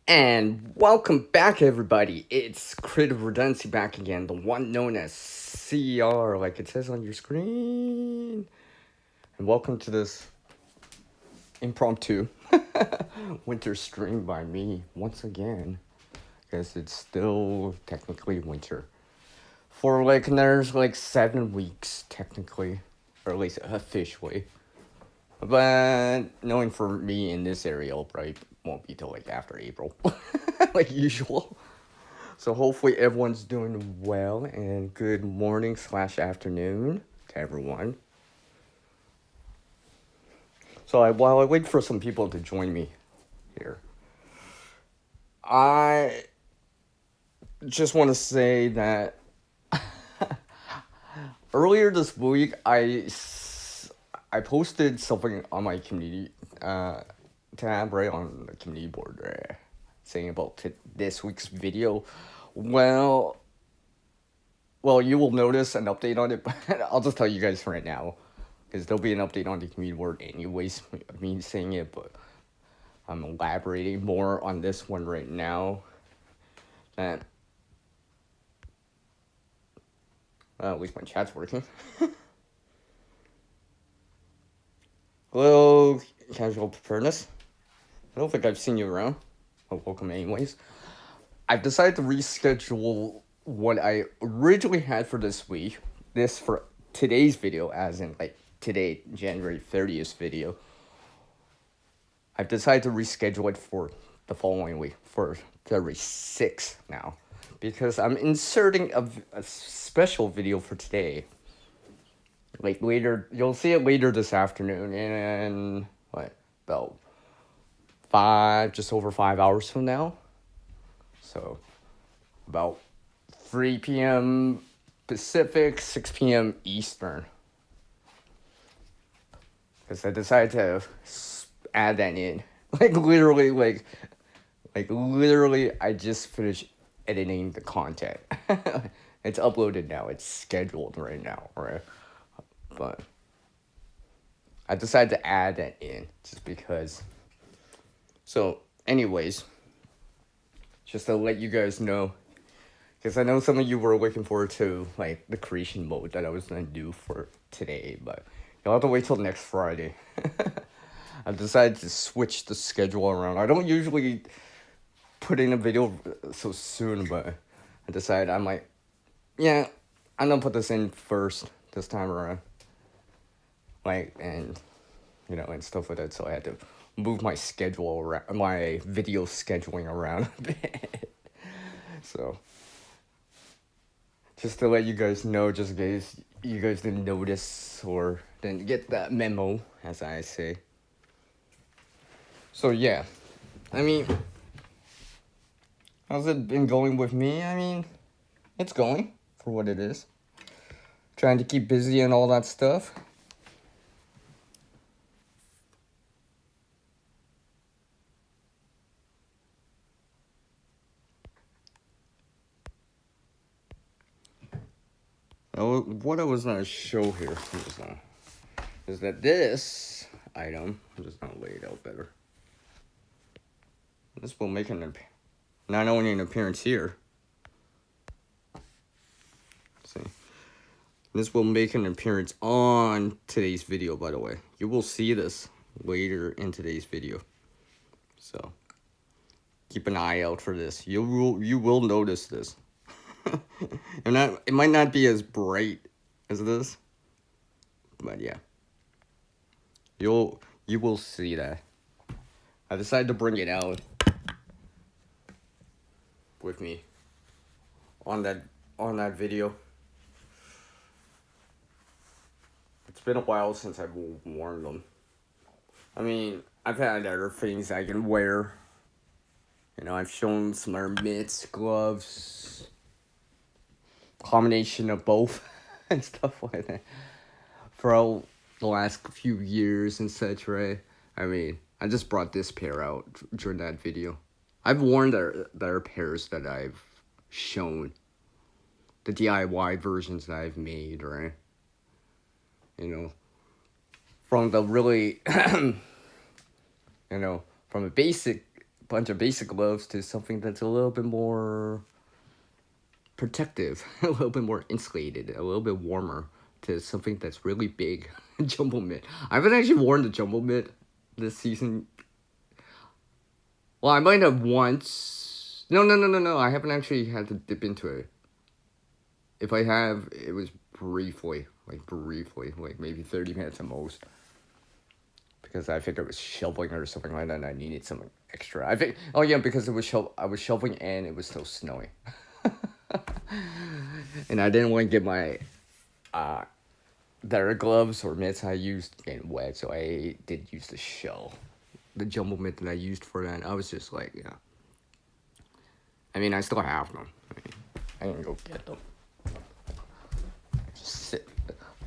And welcome back, everybody. It's Creative Redundancy back again, the one known as CR, like it says on your screen. And welcome to this impromptu winter stream by me once again, because it's still technically winter. For there's 7 weeks, technically, or at least officially. But knowing for me in this area, it'll probably won't be till after April, like usual. So hopefully everyone's doing well, and good morning slash afternoon to everyone. So while I wait for some people to join me here, I just want to say that earlier this week I posted something on my community tab, right on the community board, right, saying about this week's video. Well, you will notice an update on it, but I'll just tell you guys right now, because there'll be an update on the community board anyways, me saying it, but I'm elaborating more on this one right now. And at least my chat's working. Hello, Casual Preparedness. I don't think I've seen you around. Oh, welcome anyways. I've decided to reschedule what I originally had for this week. This for today's video, as in today, January 30th video. I've decided to reschedule it for the following week, for February 6th now. Because I'm inserting a special video for today. Later, you'll see it later this afternoon, in about just over 5 hours from now. So, about 3 p.m. Pacific, 6 p.m. Eastern. Because I decided to add that in. Literally, I just finished editing the content. It's uploaded now. It's scheduled right now, right? But I decided to add that in just because. So, anyways, just to let you guys know, because I know some of you were looking forward to the creation mode that I was gonna do for today, but you'll have to wait till next Friday. I've decided to switch the schedule around. I don't usually put in a video so soon, but I decided I'm gonna put this in first this time around. And stuff like that, so I had to move my schedule around, my video scheduling around a bit. So, just to let you guys know, just in case you guys didn't notice or didn't get that memo, as I say. So yeah, I mean, how's it been going with me? I mean, it's going for what it is. Trying to keep busy and all that stuff. What I was gonna show here is that this item, I'm just gonna lay it out better. This will make not only an appearance here. See, this will make an appearance on today's video. By the way, you will see this later in today's video. So keep an eye out for this. You will notice this. It might not be as bright as this, but yeah, you will see that. I decided to bring it out with me on that video. It's been a while since I've worn them. I mean, I've had other things I can wear. I've shown some other mitts, gloves, combination of both, and stuff like that throughout the last few years and such, right? I mean, I just brought this pair out during that video. I've worn the other pairs that I've shown, the DIY versions that I've made, right? From the really, from a basic bunch of basic gloves to something that's a little bit more protective, a little bit more insulated, a little bit warmer, to something that's really big. Jumbo mitt. I haven't actually worn the jumbo mitt this season. Well, I might have once. No. I haven't actually had to dip into it. If I have, it was briefly, like maybe 30 minutes at most. Because I think I was shoveling or something like that, and I needed something extra. I think, oh yeah, because I was shoveling and it was still snowing. And I didn't want to get my their gloves or mitts I used getting wet, so I did use the shell. The jumbo mitt that I used for that. I was just like, yeah. I mean, I still have them. I can go get them.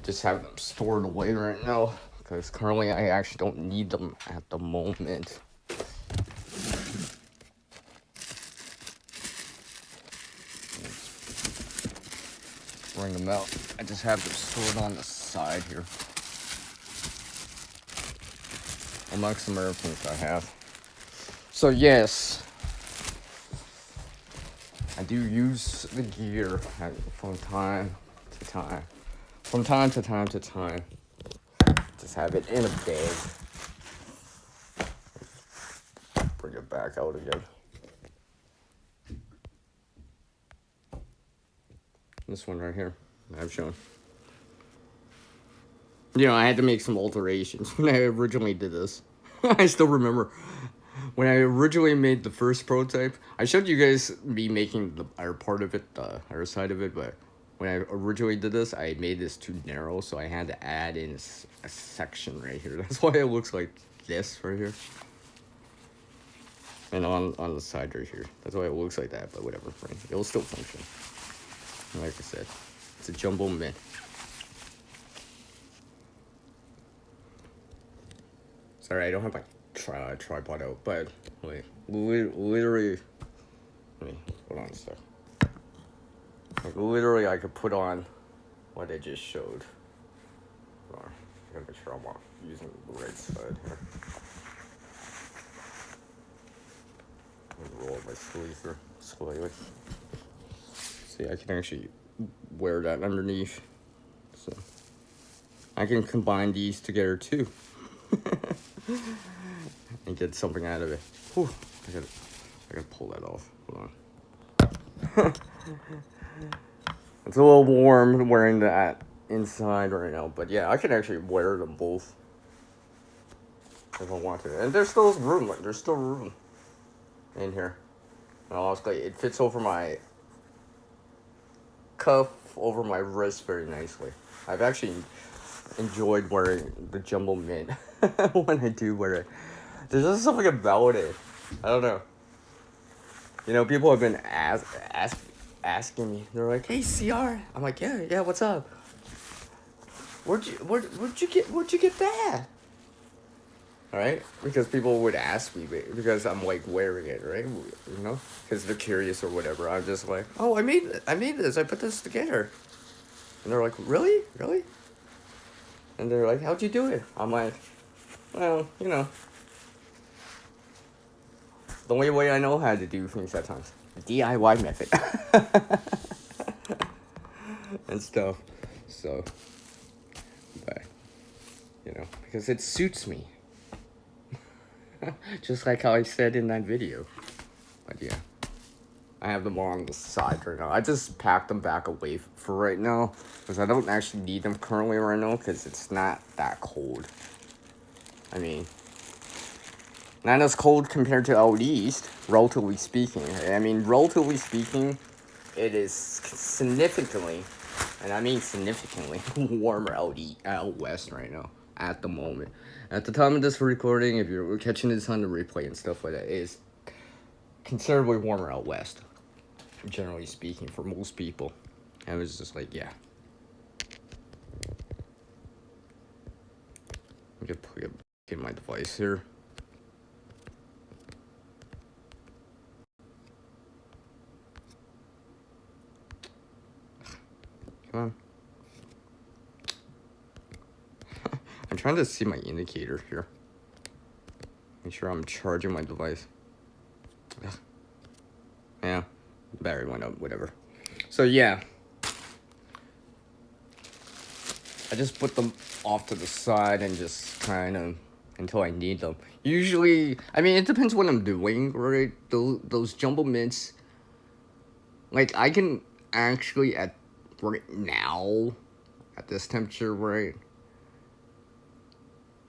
Just have them stored away right now, because currently I actually don't need them at the moment. Bring them out. I just have them stored on the side here. Amongst some other things I have. So yes, I do use the gear from time to time. From time to time to time. Just have it in a bag. Bring it back out again. This one right here, I've shown. You know, I had to make some alterations when I originally did this. I still remember when I originally made the first prototype. I showed you guys me making the other part of it, the other side of it, but when I originally did this, I made this too narrow, so I had to add in a section right here. That's why it looks like this right here. And on the side right here. That's why it looks like that, but whatever. Right? It'll still function. Like I said, it's a jumbo mitt. Sorry, I don't have my tripod out, but wait, literally, wait, hold on a sec. Like, literally, I could put on what I just showed. I gotta make sure I'm using the right side here. I'm gonna roll my sleeve here slightly. See, I can actually wear that underneath, so I can combine these together too. And get something out of it. Whew, I gotta pull that off. Hold on. It's a little warm wearing that inside right now, but yeah, I can actually wear them both if I want to. And there's still room. There's still room in here. And honestly, it fits over my cuff, over my wrist very nicely. I've actually enjoyed wearing the jumbo mitt when I do wear it. There's just something about it. I don't know. You know, people have been asking me. They're like, "Hey, CR." I'm like, "Yeah, what's up? Where'd you get that?" All right, because people would ask me because I'm like wearing it, right? You know, because they're curious or whatever. I'm just like, "Oh, I made this. I put this together." And they're like, "Really? Really?" And they're like, "How'd you do it?" I'm like, "Well, you know, the only way I know how to do things at times. DIY method." And stuff. So, but, you know, because it suits me. Just like how I said in that video. But yeah, I have them all on the side right now. I just packed them back away for right now, because I don't actually need them currently right now, because it's not that cold. I mean, not as cold compared to out east, relatively speaking. I mean, relatively speaking, it is significantly, and I mean significantly, warmer out west right now, at the moment. At the time of this recording, if you're catching this on the replay and stuff like that, it is considerably warmer out west, generally speaking, for most people. And it was just like, yeah. Let me get my device here. Come on. I'm trying to see my indicator here. Make sure I'm charging my device. Yeah, battery went up, whatever. So yeah, I just put them off to the side and just kind of until I need them. Usually, I mean, it depends what I'm doing, right? Those jumbo mints, like I can actually at right now, at this temperature, right?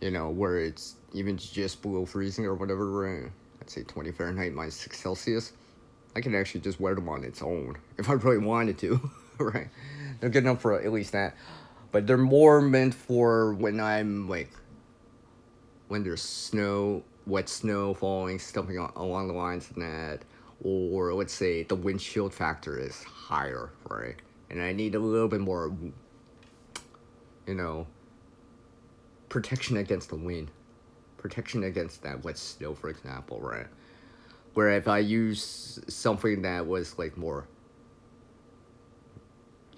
You know, where it's even just below freezing or whatever, right? Let's say 20 Fahrenheit minus 6 Celsius. I can actually just wear them on its own if I really wanted to, right? They're good enough for at least that. But they're more meant for when I'm like, when there's snow, wet snow falling, stuff along the lines of that. Or let's say the windshield factor is higher, right? And I need a little bit more, you know, protection against the wind. Protection against that wet snow, for example, right? Where if I use something that was like more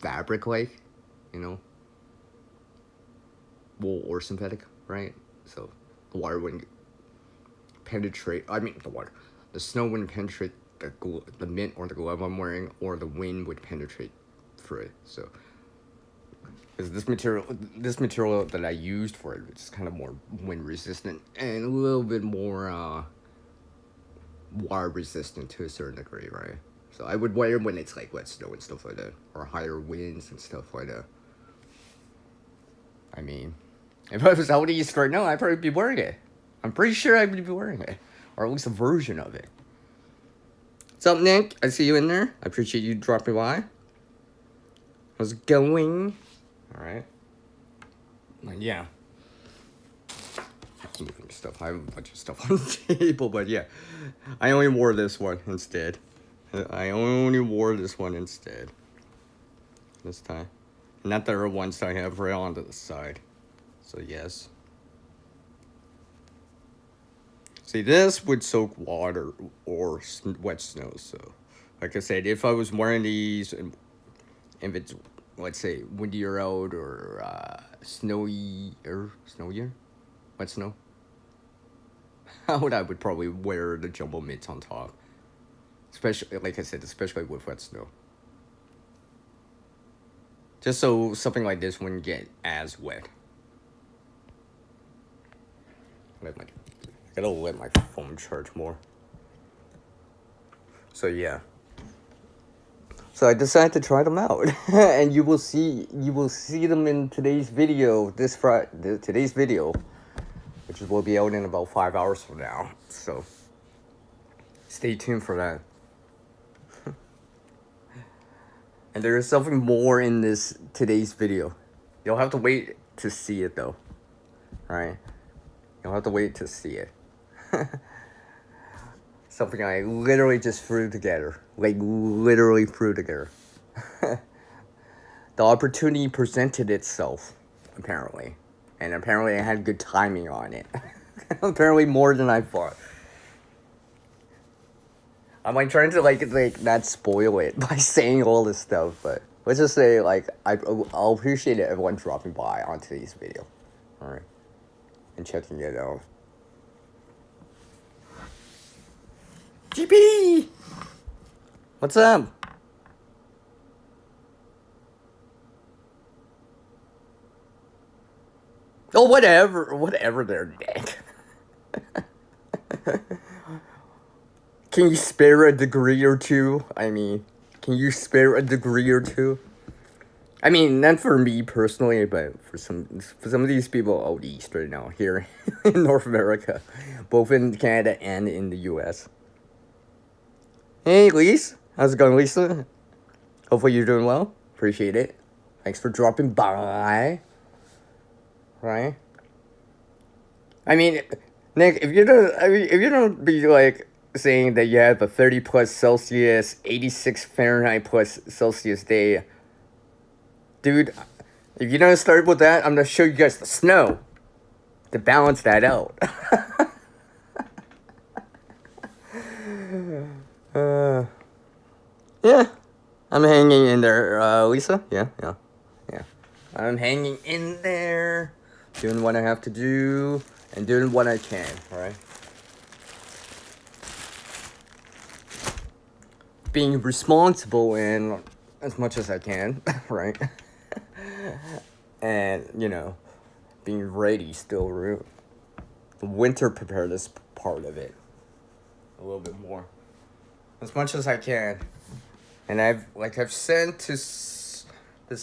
fabric-like, you know, wool or synthetic, right? So the water wouldn't penetrate. I mean, the snow wouldn't penetrate the mint or the glove I'm wearing, or the wind would penetrate through it. So, because this material that I used for it, it's kind of more wind resistant and a little bit more water resistant to a certain degree, right? So I would wear it when it's like wet snow and stuff like that, or higher winds and stuff like that. I mean, if I was out east right now, I'd probably be wearing it. I'm pretty sure I would be wearing it, or at least a version of it. What's up, Nick? I see you in there. I appreciate you dropping by. How's it going? All right. Yeah. Moving stuff. I have a bunch of stuff on the table, but yeah, I only wore this one instead. This time. Not the other ones I have right onto the side. So yes. See, this would soak water or wet snow. So, like I said, if I was wearing these, and if it's, let's say, windier out or snowier, wet snow, I would probably wear the jumbo mitts on top. Especially, like I said, especially with wet snow. Just so something like this wouldn't get as wet. I gotta let my phone charge more. So yeah. So I decided to try them out, and you will see them in today's video. Today's video, which will be out in about 5 hours from now. So stay tuned for that. And there is something more in today's video. You'll have to wait to see it though. Alright? You'll have to wait to see it. Something I literally just threw together. Like, literally threw together. The opportunity presented itself, apparently. And apparently I had good timing on it. Apparently more than I thought. I'm like trying to like not spoil it by saying all this stuff, but let's just say like I'll appreciate everyone dropping by on today's video. Alright. And checking it out. GP! What's up? Oh, whatever there, Nick. Can you spare a degree or two? I mean, can you spare a degree or two? I mean, not for me personally, but for some of these people out east right now, here in North America, both in Canada and in the US. Hey, Lise. How's it going, Lisa? Hopefully you're doing well. Appreciate it. Thanks for dropping by. Right? I mean, Nick, if you don't be like saying that you have a 30 plus Celsius, 86 Fahrenheit plus Celsius day, dude, if you don't start with that, I'm gonna show you guys the snow to balance that out. Yeah, I'm hanging in there, Lisa. Yeah. I'm hanging in there, doing what I have to do, and doing what I can, alright? being responsible in as much as I can, right? And being ready still. The winter preparedness part of it a little bit more, as much as I can. And I've sent to this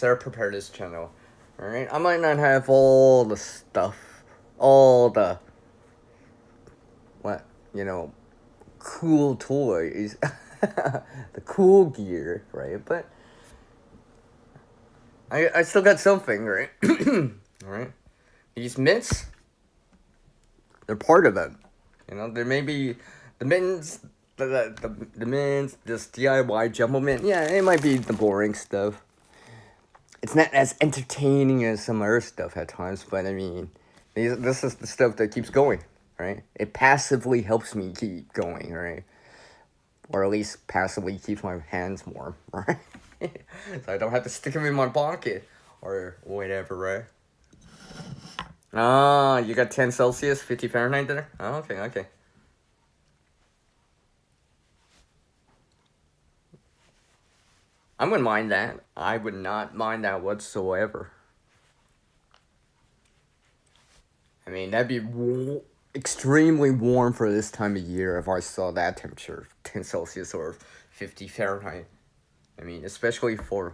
Air Preparedness channel. All right, I might not have all the stuff, all the cool toys, the cool gear, right? But I still got something, right? All right, these mints, they're part of it. There may be the mittens, the mints, this DIY jumbo mint. Yeah, it might be the boring stuff. It's not as entertaining as some other stuff at times, but I mean, this is the stuff that keeps going, right? It passively helps me keep going, right? Or at least passively keeps my hands warm, right? So I don't have to stick them in my pocket or whatever, right? Ah, you got 10 Celsius, 50 Fahrenheit there? Oh, okay. I wouldn't mind that. I would not mind that whatsoever. I mean, that'd be extremely warm for this time of year if I saw that temperature, 10 Celsius or 50 Fahrenheit. I mean, especially we're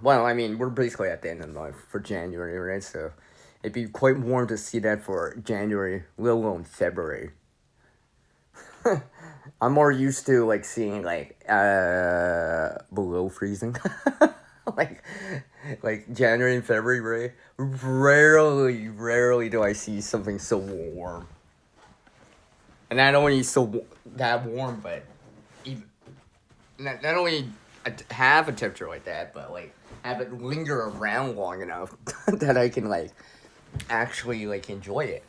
basically at the end of the month for January, right? So it'd be quite warm to see that for January, let alone February. I'm more used to seeing below freezing. like January and February, right? Rarely do I see something so warm. And not only that warm, but even not only have a temperature like that, but have it linger around long enough that I can actually enjoy it.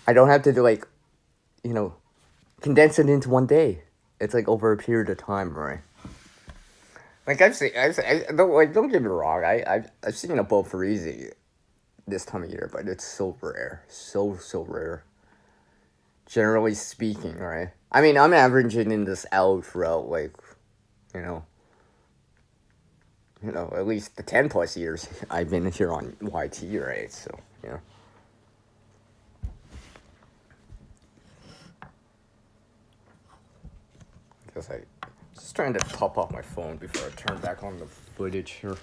I don't have to condense it into one day. It's over a period of time, right? Don't get me wrong. I've seen a boat freezing this time of year, but it's so rare, so rare. Generally speaking, right? I mean, I'm averaging this out throughout at least the 10 plus years I've been here on YT, right? So yeah. Because I just trying to top off my phone before I turn back on the footage here.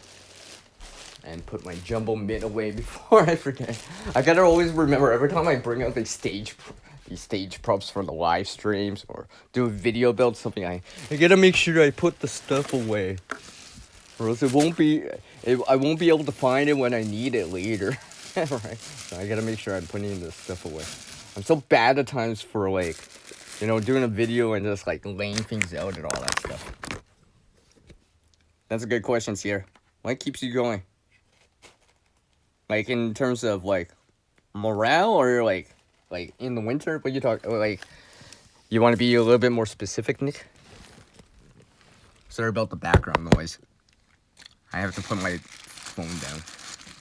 And put my jumbo mitt away before I forget. I gotta always remember every time I bring out these stage props for the live streams or do a video build something. I gotta make sure I put the stuff away, or else I won't be able to find it when I need it later. Right? So I gotta make sure I'm putting this stuff away. I'm so bad at times for doing a video and just laying things out and all that stuff. That's a good question, Sierra. What keeps you going? In terms of morale, or in the winter? What you talk you want to be a little bit more specific, Nick? Sorry about the background noise. I have to put my phone down.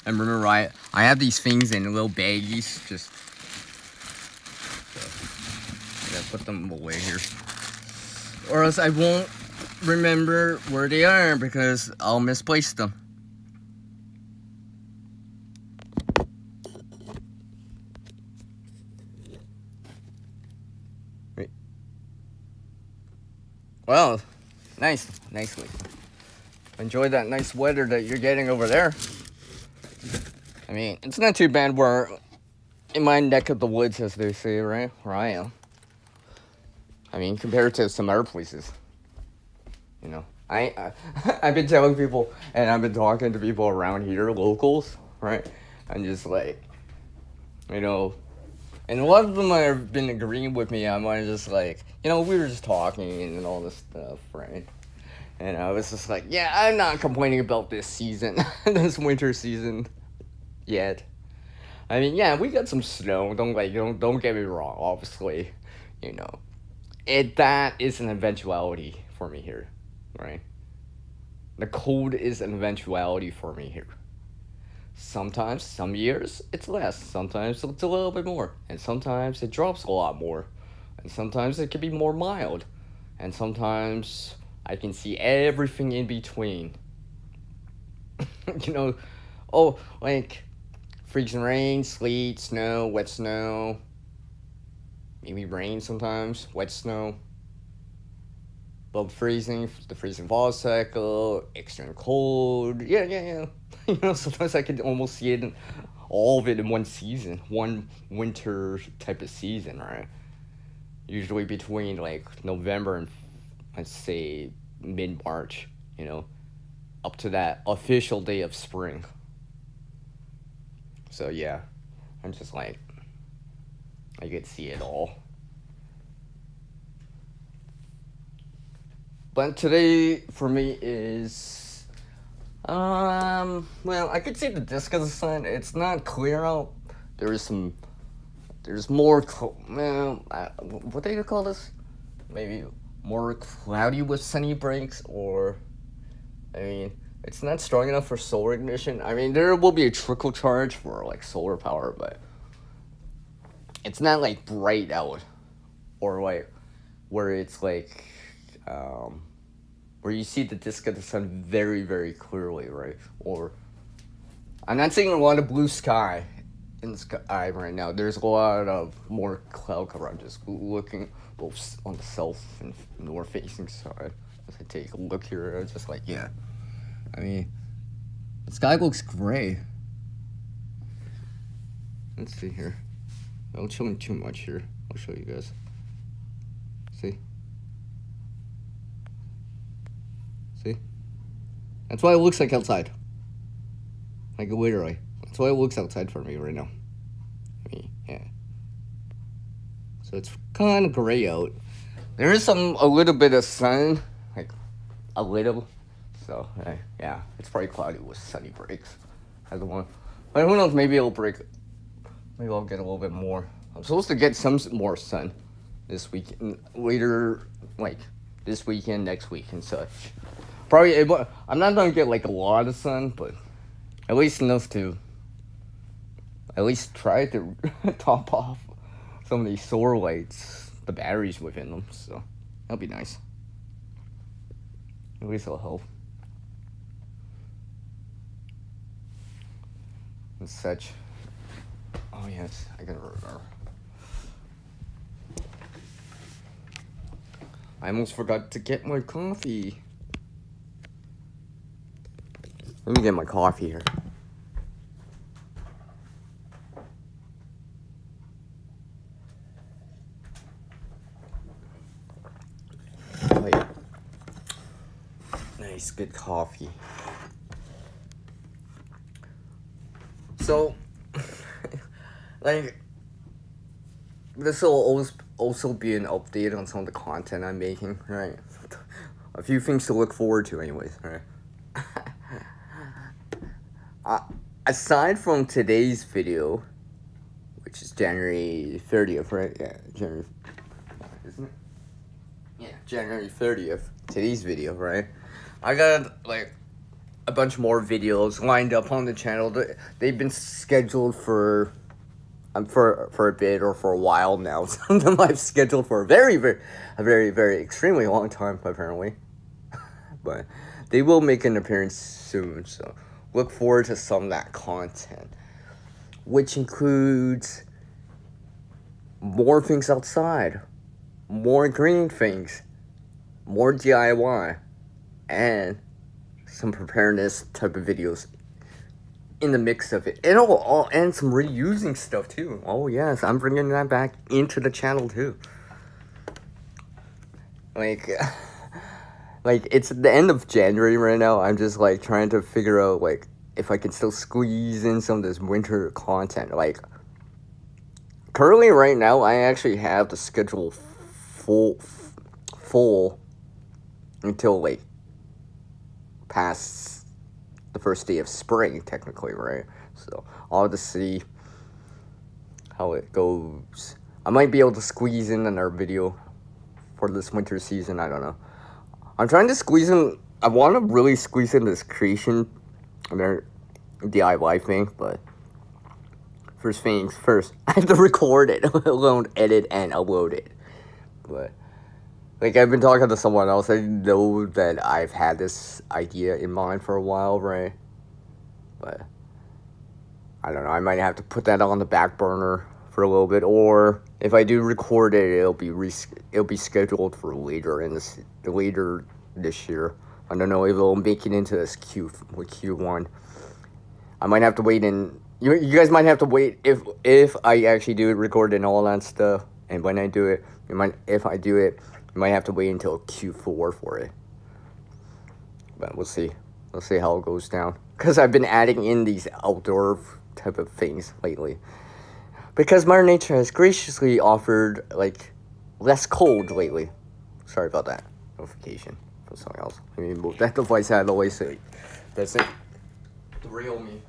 And remember, I have these things in little baggies. Just I gotta put them away here, or else I won't remember where they are because I'll misplace them. Wait. Well, nicely. Enjoy that nice weather that you're getting over there. I mean, it's not too bad where in my neck of the woods, as they say, right? Where I am. I mean, compared to some other places. I've been telling people, and I've been talking to people around here, locals, right? I'm just and a lot of them have been agreeing with me. I'm just we were just talking and all this stuff, right? And I was just yeah, I'm not complaining about this season, this winter season, yet. I mean, yeah, we got some snow. Don't get me wrong. Obviously, that is an eventuality for me here, right? The cold is an eventuality for me here. Sometimes, some years, it's less. Sometimes it's a little bit more. And sometimes it drops a lot more. And sometimes it can be more mild. And sometimes I can see everything in between. You know, oh, like freezing rain, sleet, snow, wet snow, maybe rain sometimes, wet snow, above freezing, the freezing fall cycle, extreme cold. Yeah, yeah, yeah. You know, sometimes I can almost see it in all of it in one season, one winter type of season, right? Usually between like November and let's say mid March, you know, up to that official day of spring. So yeah, I'm just like I could see it all. But today for me is well, I could see the disk of the sun. It's not clear out. There is some there's more well, what do you call this? Maybe more cloudy with sunny breaks, or I mean, it's not strong enough for solar ignition. I mean, there will be a trickle charge for like solar power, but it's not like bright out or like where it's like where you see the disk of the sun very very clearly, right? Or I'm not seeing a lot of blue sky in the sky right now. There's a lot of more cloud cover. I'm just looking both on the south and north facing side. As I take a look here, I'm just like, yeah. I mean, the sky looks gray. Let's see here. Don't show me too much here. I'll show you guys. See? See? That's what it looks like outside. Like literally. That's what it looks outside for me right now. I mean, yeah. So it's kind of gray out. There is a little bit of sun, like a little. So yeah, it's probably cloudy with sunny breaks. As the one, but who knows? Maybe it'll break. Maybe I'll get a little bit more. I'm supposed to get some more sun this weekend, later, like this weekend, next week, and such. Probably, I'm not gonna get like a lot of sun, but at least enough to at least try to top off some of these solar lights, the batteries within them. So that'll be nice. At least it'll help. And such. Oh yes, I gotta remember. I almost forgot to get my coffee. Let me get my coffee here. Oh yeah. Nice, good coffee. So, like, this will also be an update on some of the content I'm making, right? A few things to look forward to, anyways, right? Aside from today's video, which is January 30th, right? Yeah, January, isn't it? Yeah, January 30th, today's video, right? I got, like, a bunch more videos lined up on the channel. They've been scheduled for a bit or for a while now. Some of them I've scheduled for a very extremely long time apparently. But they will make an appearance soon, so look forward to some of that content, which includes more things outside, more green things, more DIY, and some preparedness type of videos in the mix of it, and some reusing stuff too. Oh yes, I'm bringing that back into the channel too. Like it's the end of January right now. I'm just like trying to figure out like if I can still squeeze in some of this winter content. Like currently right now, I actually have the schedule full until like past the first day of spring, technically, right? So I'll have to see how it goes. I might be able to squeeze in another video for this winter season. I don't know. I'm trying to squeeze in. I want to really squeeze in this creation, another DIY thing, but first things first, I have to record it, let alone edit and upload it. But Like, I've been talking to someone else. I know that I've had this idea in mind for a while, right? But I don't know. I might have to put that on the back burner for a little bit, or if I do record it, it'll be scheduled for later this year. I don't know if it'll make it into this Q1. I might have to wait in. You guys might have to wait if I actually do it, record and all that stuff. And when I do it, if I do it, you might have to wait until Q4 for it. But we'll see. We'll see how it goes down. Because I've been adding in these outdoor type of things lately. Because Mother Nature has graciously offered, like, less cold lately. Sorry about that. Notification from something else. Let me move that device out of the way so it doesn't derail me.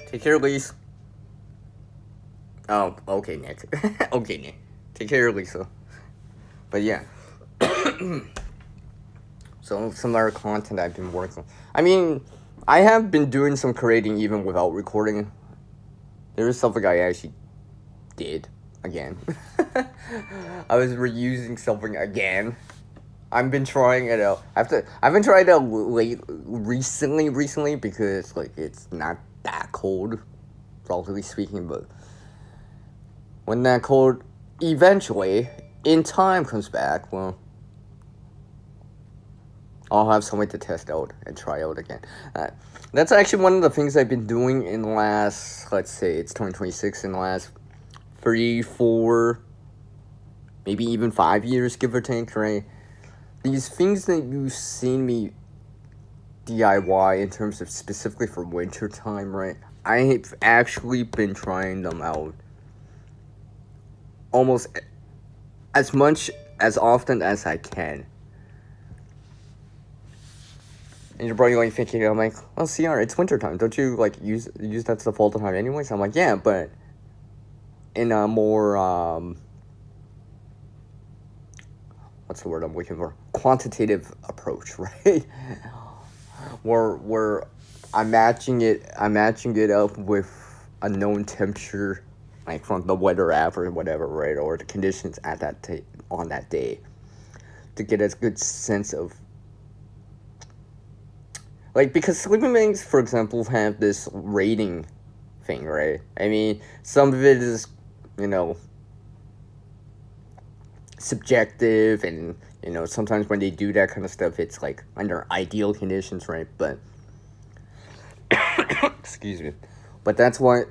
Take care, Lisa. Oh, okay, Nick. Okay, Nick. Take care, Lisa. But yeah. So some other content I've been working on. I mean, I have been doing some creating even without recording. There is something I actually did again. I was reusing something again. I've been trying it out. I've been trying it out recently because like it's not that cold, relatively speaking. But when that cold eventually in time comes back, well, I'll have something to test out and try out again. That's actually one of the things I've been doing in the last, let's say it's 2026, in the last 3, 4, maybe even 5 years, give or take, right? These things that you've seen me DIY in terms of specifically for winter time, right? I've actually been trying them out almost as much as often as I can. And you're probably like thinking, I'm like, well, CR, it's wintertime. Don't you like use that stuff all the time anyways? I'm like, yeah, but in a more what's the word I'm looking for? Quantitative approach, right? where I'm matching it up with a known temperature, like from the weather app or whatever, right? Or the conditions at on that day, to get a good sense of. Like, because sleeping bags, for example, have this rating thing, right? I mean, some of it is, subjective, and, sometimes when they do that kind of stuff, it's, like, under ideal conditions, right? But, excuse me. But that's why,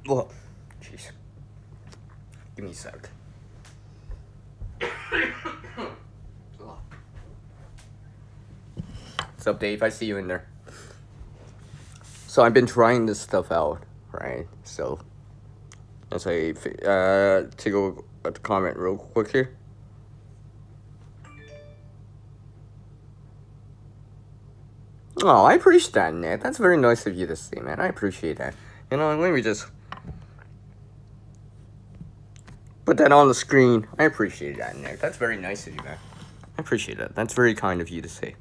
well, jeez. Give me a sec. What's up, Dave? I see you in there. So I've been trying this stuff out, right? So let's say take a look at the comment real quick here. Oh, I appreciate that, Nick. That's very nice of you to say, man. I appreciate that. Let me just put that on the screen. I appreciate that, Nick. That's very nice of you, man. I appreciate that. That's very kind of you to say.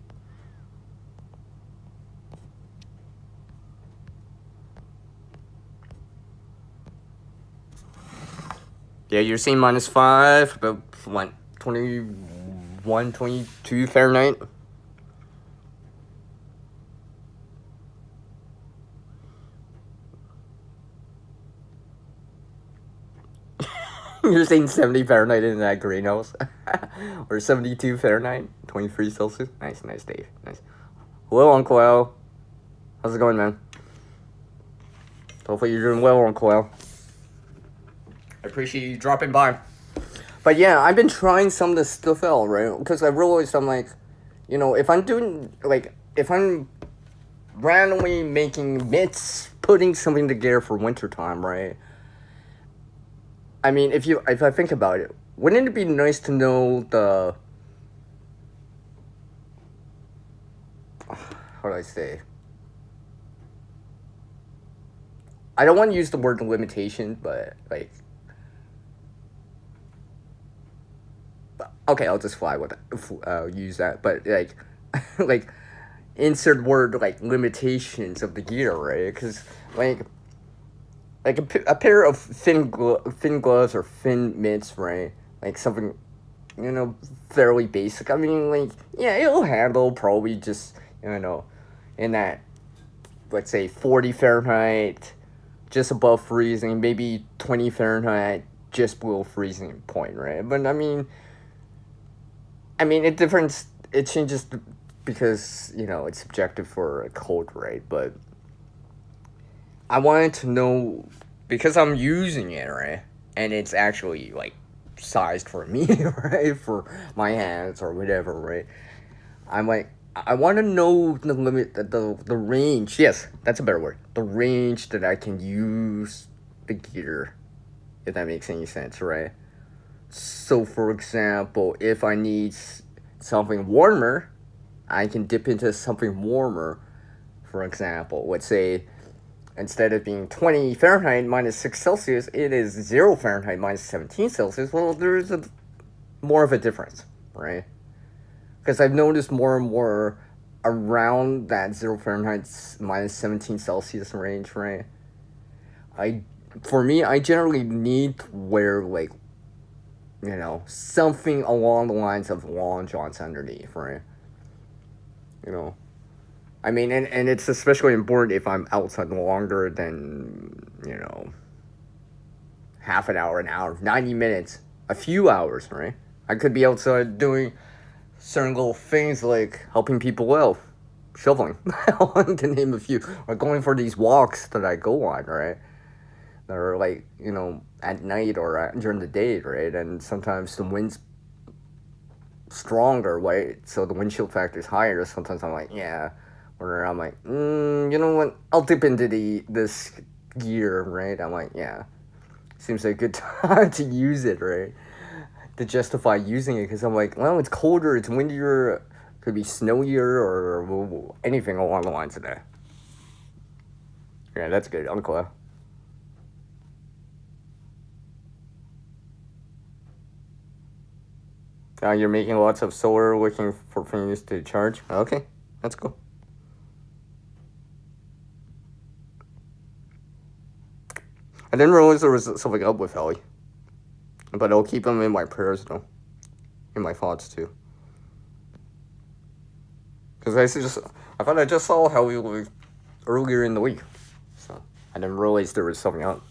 Yeah, you're seeing -5, about what, 21, 22 Fahrenheit? You're saying 70 Fahrenheit in that greenhouse? Or 72 Fahrenheit? 23 Celsius? Nice, Dave. Nice. Hello, Uncle Al. How's it going, man? Hopefully you're doing well, Uncle Al. I appreciate you dropping by. But yeah, I've been trying some of this stuff out, right? Because I realized I'm like, if I'm doing, like, if I'm randomly making mitts, putting something together for wintertime, right? I mean, if I think about it, wouldn't it be nice to know the, how do I say? I don't want to use the word limitation, but like, okay, I'll just fly with it, use that. But like, like, insert word like limitations of the gear, right? Because like, like a pair of thin gloves or thin mitts, right? Like something, fairly basic. I mean, like, yeah, it'll handle probably just, in that, let's say, 40 Fahrenheit, just above freezing, maybe 20 Fahrenheit, just below freezing point, right? But I mean, it changes because, it's subjective for a cold, right? But I wanted to know because I'm using it, right? And it's actually like sized for me, right? For my hands or whatever, right? I'm like, I want to know the limit, the range. Yes, that's a better word. The range that I can use the gear, if that makes any sense, right? So, for example, if I need something warmer, I can dip into something warmer. For example, let's say instead of being 20 Fahrenheit minus 6 Celsius, it is 0 Fahrenheit minus 17 Celsius. Well, there's more of a difference, right? Because I've noticed more and more around that 0 Fahrenheit minus 17 Celsius range, right? I, for me, I generally need to wear, like, something along the lines of long johns underneath, right? You know, I mean, and it's especially important if I'm outside longer than, half an hour, 90 minutes, a few hours, right? I could be outside doing certain little things like helping people out, shoveling, to name a few, or going for these walks that I go on, right? That are like, at night or during the day, right? And sometimes the wind's stronger, right? So the windshield factor is higher. Sometimes I'm like, yeah, or I'm like, you know what? I'll dip into this gear, right? I'm like, yeah, seems like a good time to use it, right? To justify using it, because I'm like, well, it's colder, it's windier, could be snowier, or anything along the lines of that. Yeah, that's good, Uncle. You're making lots of solar, looking for things to charge. Okay, that's cool. I didn't realize there was something up with Ellie, but I'll keep him in my prayers though, in my thoughts too. Because I thought I just saw Ellie like, earlier in the week, so I didn't realize there was something up.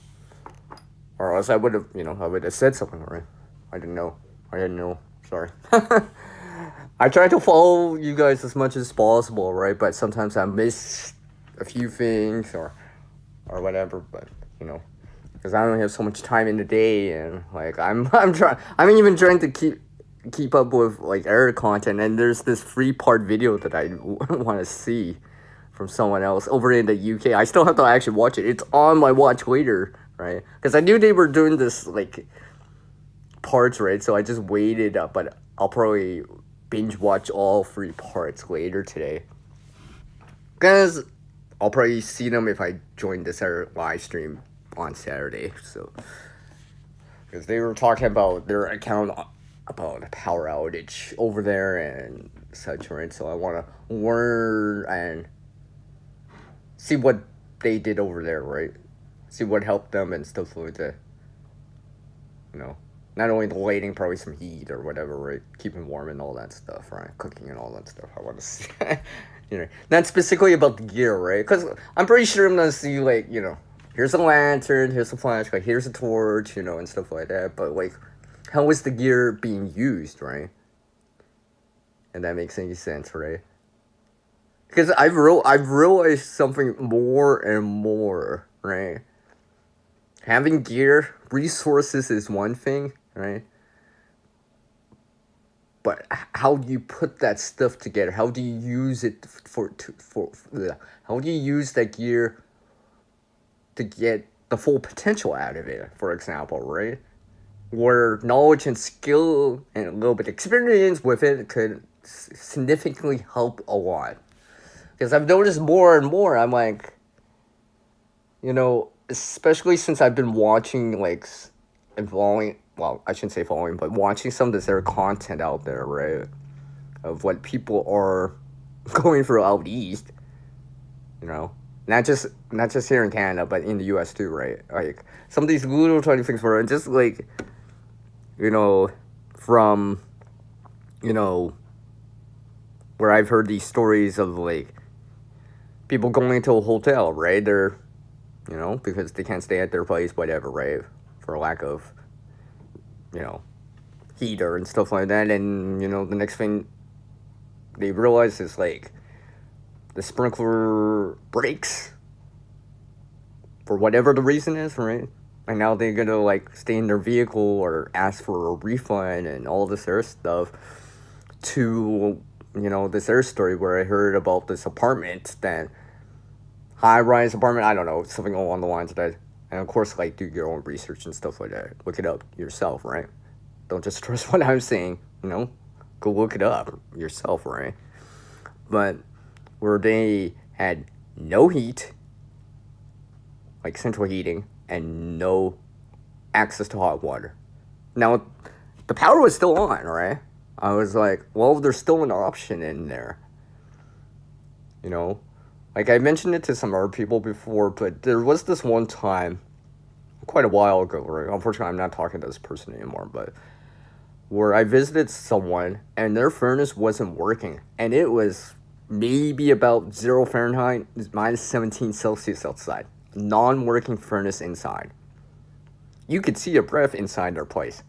Or else I would have, I would have said something, right? I didn't know. I didn't know. Sorry. I try to follow you guys as much as possible, right? But sometimes I miss a few things or whatever. But because I only have so much time in the day, and like I'm trying. I'm even trying to keep up with like error content. And there's this 3-part video that I want to see from someone else over in the UK. I still have to actually watch it. It's on my watch later, right? Because I knew they were doing this like parts, right? So I just waited up, but I'll probably binge watch all 3 parts later today. Because I'll probably see them if I join this live stream on Saturday. So, because they were talking about their account about a power outage over there and such, right? So I want to learn and see what they did over there, right? See what helped them and stuff like that. Not only the lighting, probably some heat or whatever, right? Keeping warm and all that stuff, right? Cooking and all that stuff. I want to see, not specifically about the gear, right? Because I'm pretty sure I'm gonna see like, here's a lantern, here's a flashlight, here's a torch, and stuff like that. But like, how is the gear being used, right? And that makes any sense, right? Because I've realized something more and more, right? Having gear, resources is one thing, right? But how do you put that stuff together? How do you use it how do you use that gear to get the full potential out of it, for example, right? Where knowledge and skill and a little bit of experience with it could significantly help a lot. Because I've noticed more and more, I'm like, especially since I've been watching, like, and following, well, I shouldn't say following, but watching some of their content out there, right? Of what people are going through out east, Not just here in Canada, but in the U.S. too, right? Like some of these little tiny things were just like, you know, from, you know, where I've heard these stories of like people going into a hotel, right? They're, because they can't stay at their place, whatever, right? For lack of, you know, heater and stuff like that, and the next thing they realize is like the sprinkler breaks for whatever the reason is, right? And now they're gonna like stay in their vehicle or ask for a refund and all this other stuff. To this other story where I heard about this apartment, that high rise apartment, I don't know, something along the lines of that. And of course, like, do your own research and stuff like that. Look it up yourself, right? Don't just trust what I'm saying, go look it up yourself, right? But where they had no heat, like central heating, and no access to hot water. Now, the power was still on, right? I was like, well, there's still an option in there. Like I mentioned it to some other people before, but there was this one time, quite a while ago, right? Unfortunately, I'm not talking to this person anymore, but where I visited someone and their furnace wasn't working, and it was maybe about 0 Fahrenheit, minus 17 Celsius outside. Non-working furnace inside. You could see a breath inside their place.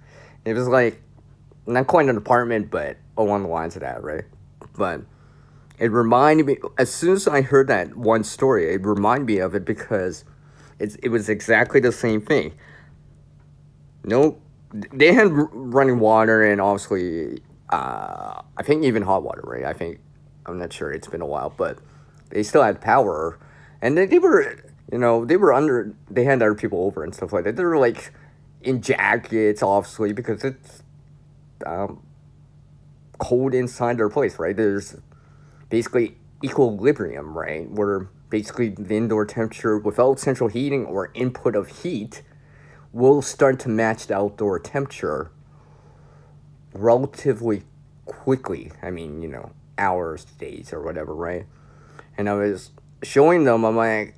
It was like, not quite an apartment, but along the lines of that, right? But it reminded me, as soon as I heard that one story, it reminded me of it because it was exactly the same thing. No, they had running water and obviously, I think even hot water, right? I'm not sure, it's been a while, but they still had power. And they were, they had other people over and stuff like that. They were like in jackets, obviously, because it's cold inside their place, right? There's basically equilibrium, right? Where basically the indoor temperature without central heating or input of heat will start to match the outdoor temperature relatively quickly. I mean, hours, days, or whatever, right? And I was showing them, I'm like,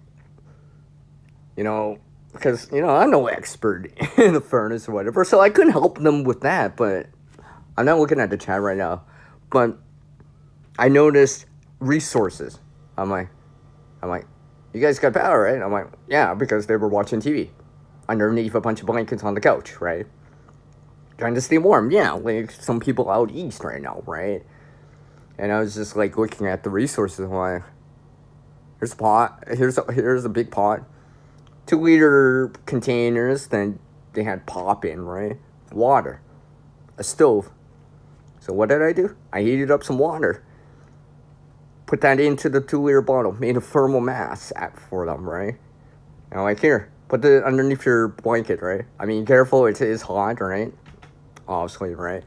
because, I'm no expert in the furnace or whatever, so I couldn't help them with that, but I'm not looking at the chat right now, but I noticed resources. I'm like, you guys got power, right? I'm like, yeah, because they were watching TV underneath a bunch of blankets on the couch, right? Trying to stay warm, yeah, like some people out east right now, right? And I was just like looking at the resources, I'm like, here's a pot, here's a big pot, 2-liter containers, then they had pop in, right? Water, a stove. So what did I do? I heated up some water, put that into the 2-liter bottle, made a thermal mass for them, right? And I'm like, here, put it underneath your blanket, right? I mean, careful, it is hot, right? Obviously, right?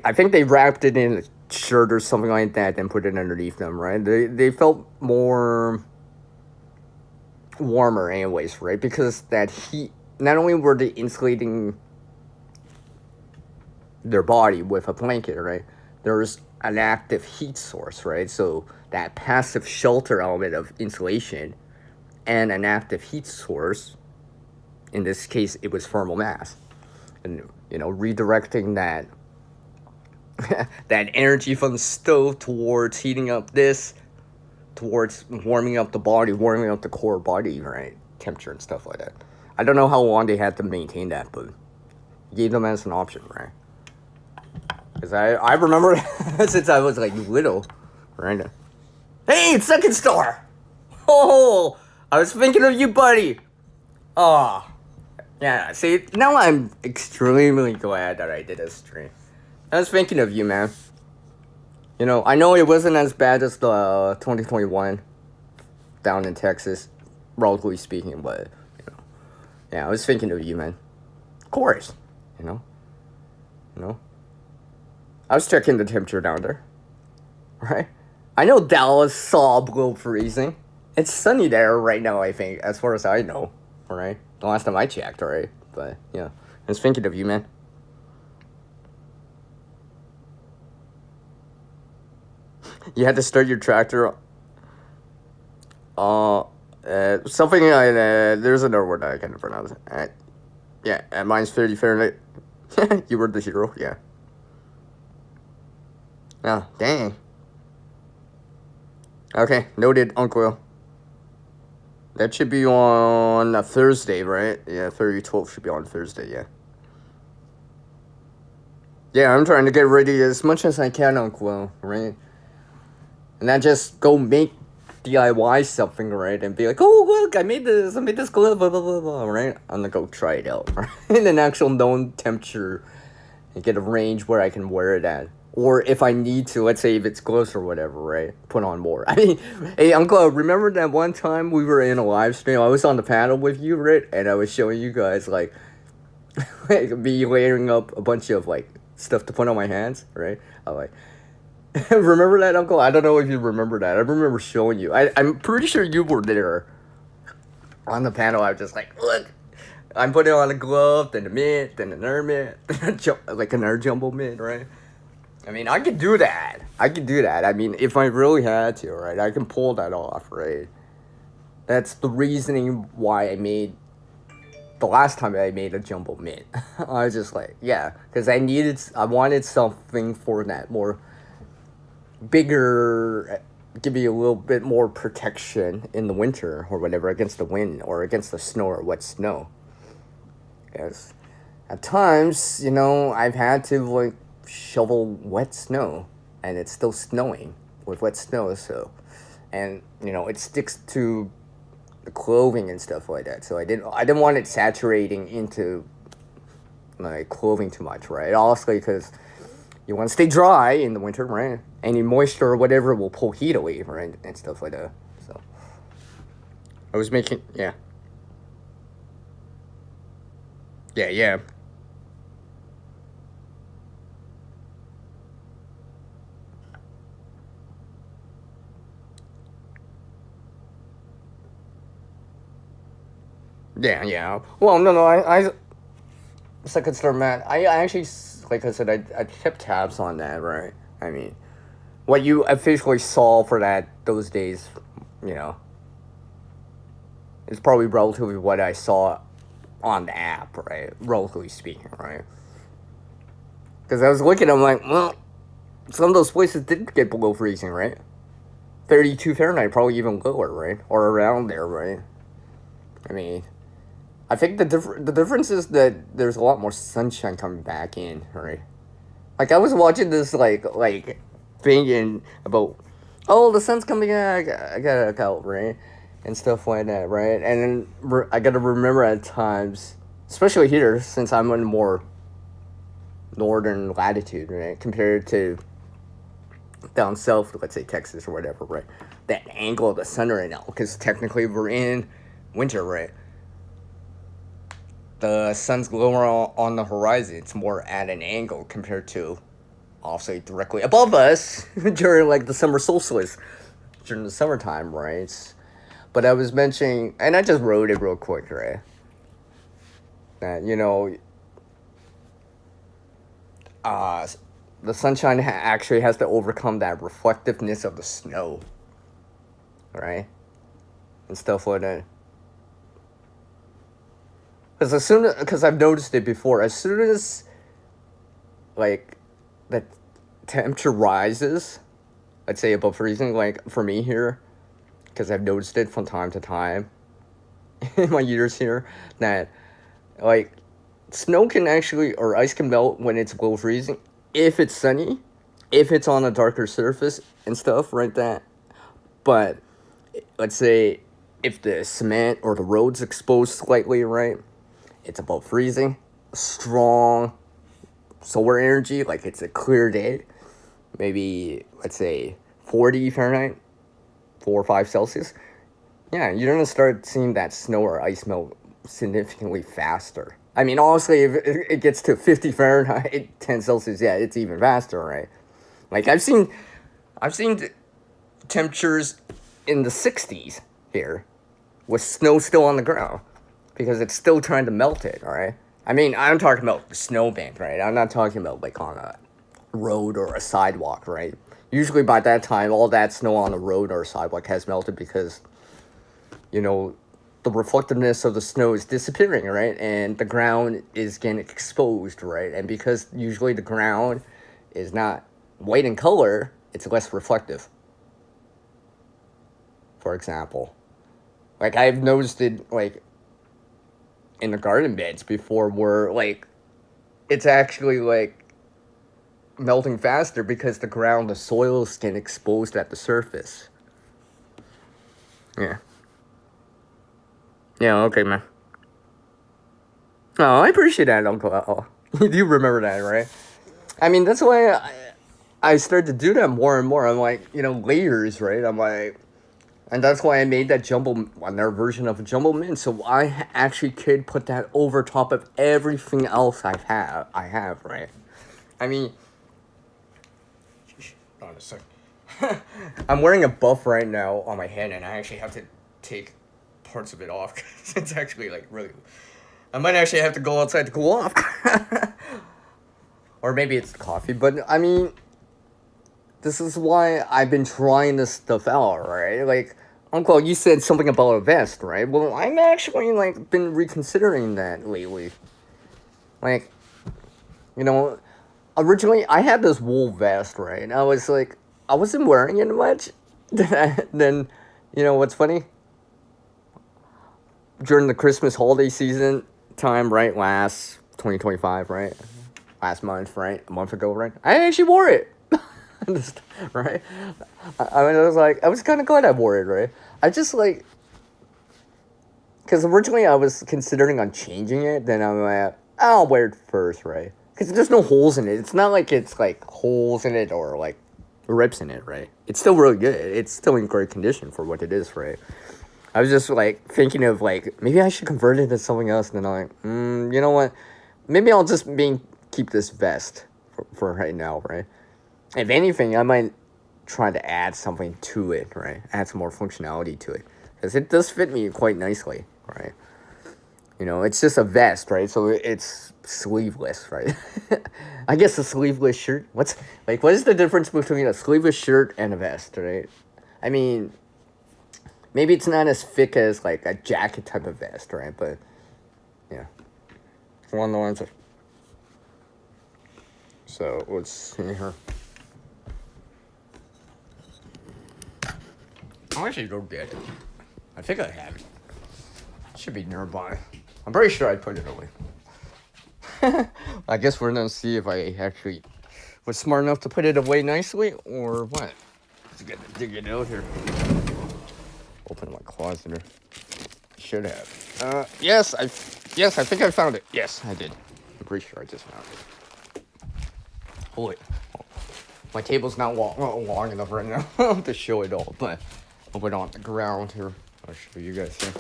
I think they wrapped it in a shirt or something like that, then put it underneath them, right? They felt more warmer anyways, right? Because that heat, not only were they insulating their body with a blanket, right? There's an active heat source, right? So that passive shelter element of insulation and an active heat source, in this case, it was thermal mass. And, redirecting that that energy from the stove towards heating up towards warming up the body, warming up the core body, right? Temperature and stuff like that. I don't know how long they had to maintain that, but gave them as an option, right? Because I remember since I was like little, right? Hey, second star! Oh, I was thinking of you, buddy. Oh, yeah. See, now I'm extremely glad that I did this stream. I was thinking of you, man. I know it wasn't as bad as the 2021 down in Texas, relatively speaking, but yeah, I was thinking of you, man. Of course, you know. I was checking the temperature down there, right? I know Dallas saw below freezing. It's sunny there right now, I think, as far as I know, right? The last time I checked, right? But, yeah, I was thinking of you, man. You had to start your tractor. Something there's another word that I can't pronounce. Yeah, at -30 Fahrenheit. You were the hero. Yeah. Oh, dang. Okay, noted, Uncle. That should be on a Thursday, right? Yeah, 30/12 should be on Thursday. Yeah. Yeah, I'm trying to get ready as much as I can, Uncle. Right. And not just go make DIY something, right? And be like, oh, look, I made this glove, blah, blah, blah, blah, right? I'm gonna go try it out, right? In an actual known temperature and get a range where I can wear it at. Or if I need to, let's say if it's close or whatever, right? Put on more. I mean, hey, Uncle, remember that one time we were in a live stream? I was on the panel with you, right? And I was showing you guys, like me layering up a bunch of, like, stuff to put on my hands, right? I'm like, remember that, Uncle? I don't know if you remember that. I remember showing you. I'm pretty sure you were there on the panel. I was just like, look, I'm putting on a glove, then a mitt, then another mitt, like another jumbo mitt, right? I mean, I could do that. I mean, if I really had to, right? I can pull that off, right? That's the reasoning why I made the last time I made a jumbo mitt. I was just like, yeah, because I wanted something for that more bigger, give me a little bit more protection in the winter or whatever against the wind or against the snow or wet snow. Yes, at times, I've had to like shovel wet snow, and it's still snowing with wet snow, and it sticks to the clothing and stuff like that. So I didn't want it saturating into my clothing too much, right? Also, because you want to stay dry in the winter, right? Any moisture or whatever will pull heat away, right? And stuff like that. So I was making, yeah. Yeah, yeah. Yeah, yeah. Well, no, second star Matt, I actually, like I said, I kept tabs on that, right? I mean, what you officially saw for those days, you know, is probably relatively what I saw on the app, right? Relatively speaking, right? Because I was looking, I'm like, well, some of those places did get below freezing, right? 32 Fahrenheit, probably even lower, right? Or around there, right? I mean, I think the difference is that there's a lot more sunshine coming back in, right? Like I was watching this like thinking about, oh, the sun's coming out, I gotta look out, right? And stuff like that, right? And then I gotta remember at times, especially here, since I'm in more northern latitude, right, compared to down south, let's say Texas or whatever, right? That angle of the sun right now, because technically we're in winter, right? The sun's lower on the horizon. It's more at an angle compared to, obviously, directly above us during like the summer solstice, during the summertime, right? But I was mentioning, and I just wrote it real quick, right? That uh, the sunshine actually has to overcome that reflectiveness of the snow, right? And stuff like that. Because I've noticed it before, as soon as like the temperature rises, let's say above freezing, like for me here, because I've noticed it from time to time in my years here, that like snow can actually, or ice can melt when it's below freezing if it's sunny, if it's on a darker surface and stuff, right? That. But let's say if the cement or the road's exposed slightly, right? It's above freezing. Strong solar energy, like it's a clear day. Maybe, let's say, 40 Fahrenheit, 4 or 5 Celsius. Yeah, you're going to start seeing that snow or ice melt significantly faster. I mean, honestly, if it gets to 50 Fahrenheit, 10 Celsius, yeah, it's even faster, right? Like, I've seen temperatures in the 60s here with snow still on the ground because it's still trying to melt it, all right? I mean, I'm talking about the snowbank, right? I'm not talking about, like, on a road or a sidewalk, right? Usually by that time, all that snow on the road or sidewalk has melted because the reflectiveness of the snow is disappearing, right? And the ground is getting exposed, right? And because usually the ground is not white in color, it's less reflective. For example, like I've noticed it like in the garden beds before, where like it's actually like melting faster because the soil is getting exposed at the surface. Yeah. Yeah, okay, man. Oh, I appreciate that, Uncle Al. You do remember that, right? I mean, that's why I started to do that more and more. I'm like, layers, right? I'm like, and that's why I made that another version of a jumbo mint. So I actually could put that over top of everything else I have, right? I mean, hold on a sec. I'm wearing a buff right now on my head, and I actually have to take parts of it off because it's actually like really. I might actually have to go outside to cool off. Or maybe it's the coffee, but I mean, this is why I've been trying this stuff out, right? Like, Uncle, you said something about a vest, right? Well, I'm actually like been reconsidering that lately. Like, you know, originally I had this wool vest, right? And I was like, I wasn't wearing it much. Then, what's funny? During the Christmas holiday season time, right? Last 2025, right? Last month, right? A month ago, right? I actually wore it. Right? I was kind of glad I wore it, right? I just like, because originally I was considering on changing it, then I'm like, I'll wear it first, right? Because there's no holes in it. It's not like it's like holes in it or like rips in it, right? It's still really good. It's still in great condition for what it is, right? I was just like thinking of like, maybe I should convert it to something else. And then I'm like, you know what? Maybe I'll just keep this vest for right now, right? If anything, I might try to add something to it, right? Add some more functionality to it. Because it does fit me quite nicely, right? It's just a vest, right? So it's sleeveless, right? I guess a sleeveless shirt. What is the difference between a sleeveless shirt and a vest, right? I mean, maybe it's not as thick as like a jacket type of vest, right? But yeah, it's one of the ones. So let's see here. I'll actually go get it. I think I have it. It should be nearby. I'm pretty sure I put it away. I guess we're gonna see if I actually was smart enough to put it away nicely or what. Just gotta dig it out here. Open my closet here. Should have. Yes, I think I found it. Yes, I did. I'm pretty sure I just found it. Holy. My table's not long enough right now to show it all, but I'll put it on the ground here. I'll show you guys here.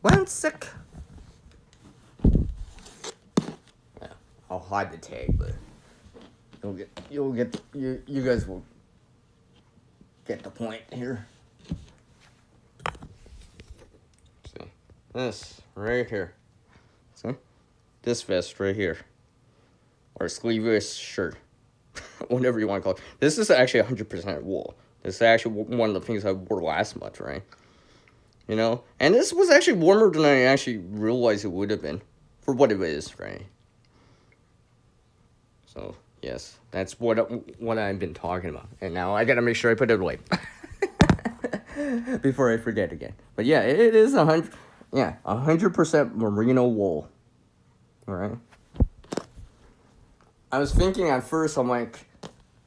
One sec. Yeah, I'll hide the tag, but you guys will get the point here. See, this right here. See, this vest right here, or sleeveless shirt, whatever you want to call it. This is actually 100% wool. This is actually one of the things I wore last month, right? And this was actually warmer than I actually realized it would have been for what it is, right? So yes, that's what I've been talking about, and now I gotta make sure I put it away before I forget again. But yeah, it is 100% merino wool. All right. I was thinking at first, I'm like,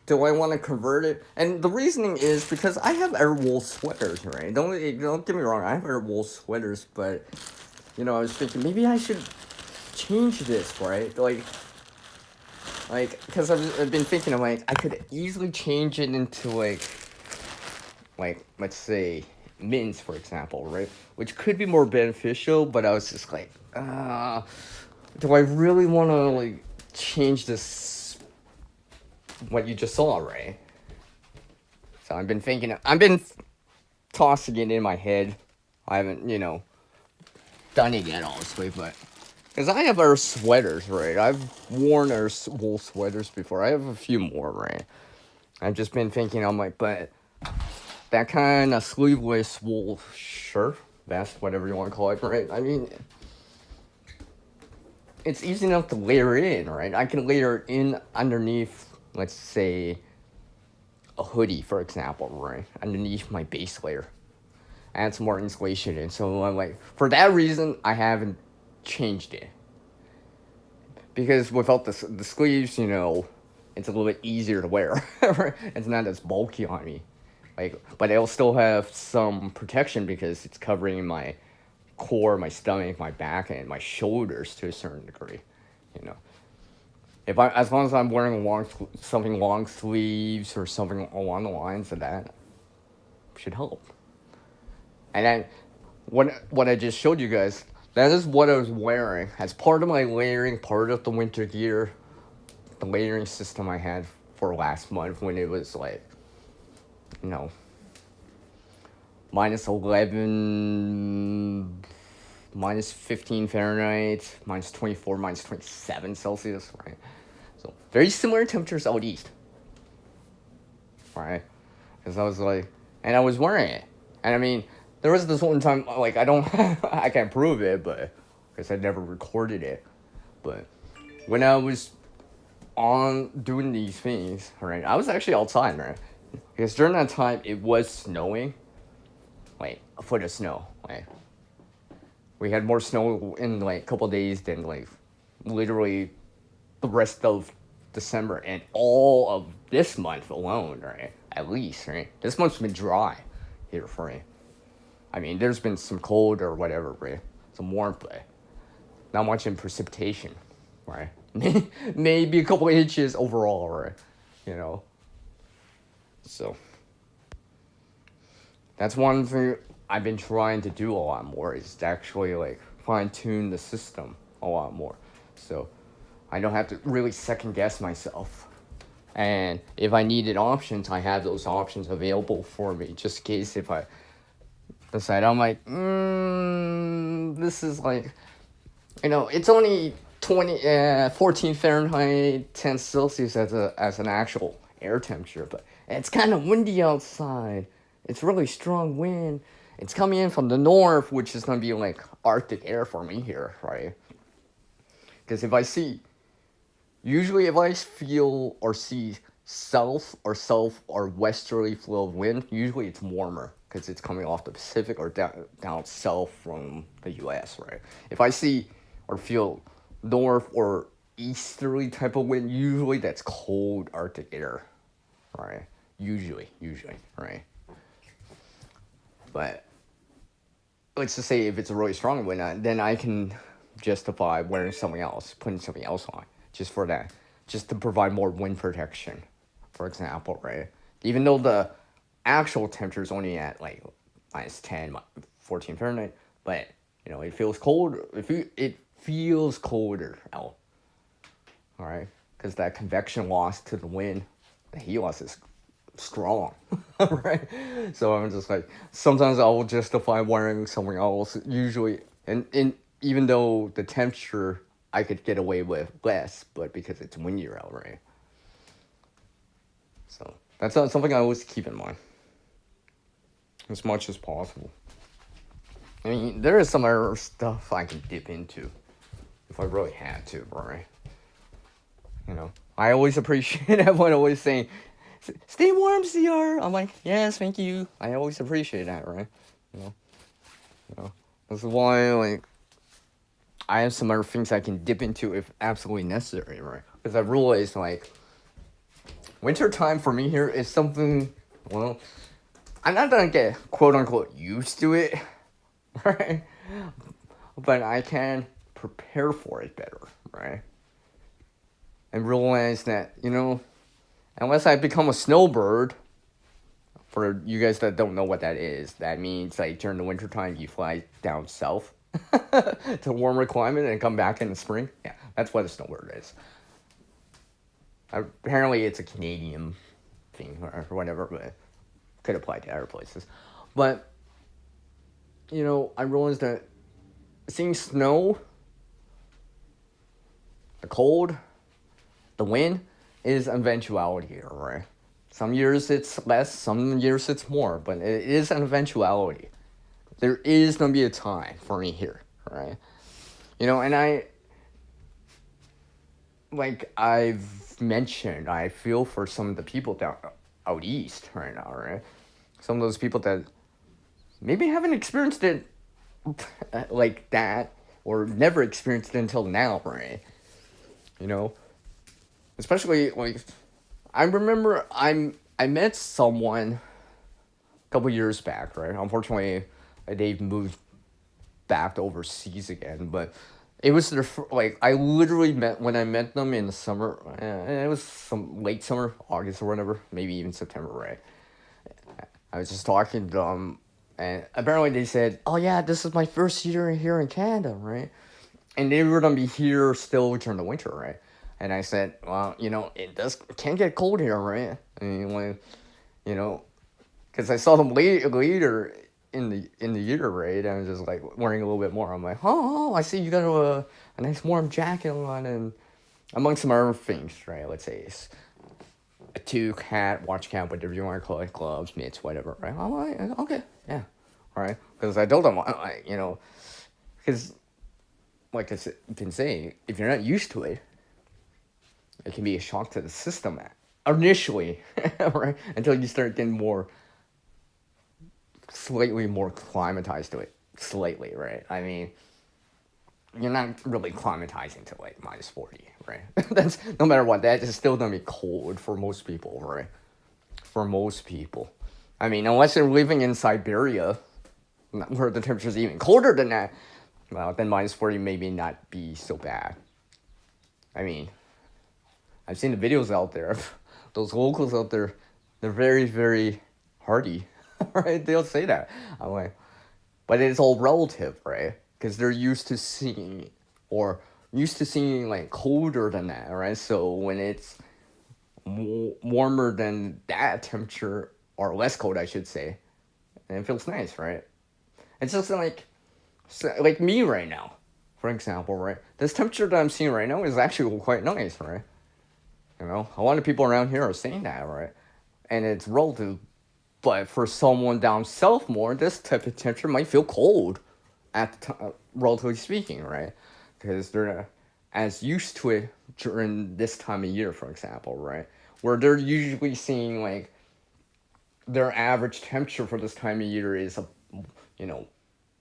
do I want to convert it? And the reasoning is because I have air wool sweaters, right? Don't get me wrong, I have air wool sweaters, but I was thinking maybe I should change this, right? Like, because I've been thinking, I'm like, I could easily change it into like let's say mittens, for example, right? Which could be more beneficial, but I was just like, do I really want to like change this? What you just saw, right? So I've been tossing it in my head. I haven't, done it yet, honestly, but because I have our sweaters, right? I've worn our wool sweaters before. I have a few more, right? I've just been thinking, I'm like, but that kind of sleeveless wool shirt, vest, whatever you want to call it, right? I mean, it's easy enough to layer it in, right? I can layer it in underneath, let's say, a hoodie, for example, right? Underneath my base layer. Add some more insulation in. So I'm like, for that reason, I haven't changed it. Because without the sleeves, it's a little bit easier to wear. It's not as bulky on me. But it'll still have some protection because it's covering my core, my stomach, my back, and my shoulders to a certain degree. You know, as long as I'm wearing something long sleeves or something along the lines of that, should help. And then what I just showed you guys, that is what I was wearing as part of my layering, part of the winter gear, the layering system I had for last month when it was like, -11, -15 Fahrenheit, -24, -27 Celsius, right? So very similar temperatures out east, right? Because I was like, and I was wearing it, and I mean, there was this one time, like, I can't prove it, but because I never recorded it, but when I was on doing these things, right, I was actually outside, right? Because during that time, it was snowing, like, a foot of snow, like, we had more snow in, like, a couple days than, like, literally the rest of December and all of this month alone, right? At least, right? This month's been dry here for me. I mean, there's been some cold or whatever, right? Some warmth, but not much in precipitation, right? Maybe a couple inches overall, right? So that's one thing I've been trying to do a lot more, is to actually, like, fine-tune the system a lot more. So I don't have to really second-guess myself. And if I needed options, I have those options available for me, just in case if I decide, I'm like, this is like, it's only 14 Fahrenheit, 10 Celsius as an actual air temperature, but it's kind of windy outside. It's really strong wind. It's coming in from the north, which is going to be like Arctic air for me here, right? Because if I feel or see south or westerly flow of wind, usually it's warmer because it's coming off the Pacific or down south from the U.S., right? If I see or feel north or easterly type of wind, usually that's cold Arctic air, right? Usually, right? But let's just say if it's a really strong wind, then I can justify wearing something else, putting something else on, just for that, just to provide more wind protection, for example, right? Even though the actual temperature is only at like -10, 14 Fahrenheit, but it feels cold. It feels colder out, all right, because that convection loss to the wind, the heat loss is strong, right? So I'm just like, sometimes I will justify wearing something else, usually, and even though the temperature I could get away with less, but because it's windier out, right? So that's something I always keep in mind, as much as possible. I mean, there is some other stuff I can dip into if I really had to, right? I always appreciate everyone always saying, "Stay warm, CR." I'm like, yes, thank you. I always appreciate that, right? That's why, like, I have some other things I can dip into if absolutely necessary, right? Because I realized, like, winter time for me here is something, well, I'm not gonna get quote unquote used to it, right? But I can prepare for it better, right? And realize that, unless I become a snowbird, for you guys that don't know what that is, that means, like, during the wintertime you fly down south to warmer climate and come back in the spring. Yeah, that's what a snowbird is. Apparently it's a Canadian thing or whatever, but could apply to other places. But, I realized that seeing snow, the cold, the wind is eventuality here, right? Some years it's less, some years it's more, but it is an eventuality. There is gonna be a time for me here, right? And I've mentioned, I feel for some of the people down out east right now, right? Some of those people that maybe haven't experienced it like that, or never experienced it until now, right? You know, especially like I remember I met someone a couple years back, right? Unfortunately, they've moved back to overseas again, but it was like I literally met when I met them in the summer. It was some late summer, August or whatever, maybe even September, right? I was just talking to them, and apparently they said, "Oh yeah, this is my first year here in Canada, right?" And they were gonna be here still during the winter, right? And I said, "Well, it can get cold here, right?" I mean, you know, because I saw them later in the year, right? I was just like wearing a little bit more. I'm like, oh, I see you got a nice warm jacket on, and among some other things, right? Let's say it's a toque, hat, watch cap, whatever you want to call it, gloves, mitts, whatever, right? I'm like, okay, yeah, all right. Because I told them, because like I been saying, if you're not used to it, it can be a shock to the system initially, right? Until you start getting slightly more climatized to it, slightly, right? I mean, you're not really climatizing to like -40, right? That's no matter what, that is still gonna be cold for most people, right? For most people. I mean, unless you're living in Siberia, where the temperature is even colder than that, well, then -40 maybe not be so bad. I mean, I've seen the videos out there. Those locals out there, they're very, very hardy, right? They'll say that. I'm like, but it's all relative, right? Because they're used to seeing like colder than that, right? So when it's warmer than that temperature, or less cold, I should say, and it feels nice, right? It's just like me right now, for example, right? This temperature that I'm seeing right now is actually quite nice, right? A lot of people around here are saying that, right? And it's relative, but for someone down south more, this type of temperature might feel cold at the time, relatively speaking, right? Because they're not as used to it during this time of year, for example, right? Where they're usually seeing like their average temperature for this time of year is you know,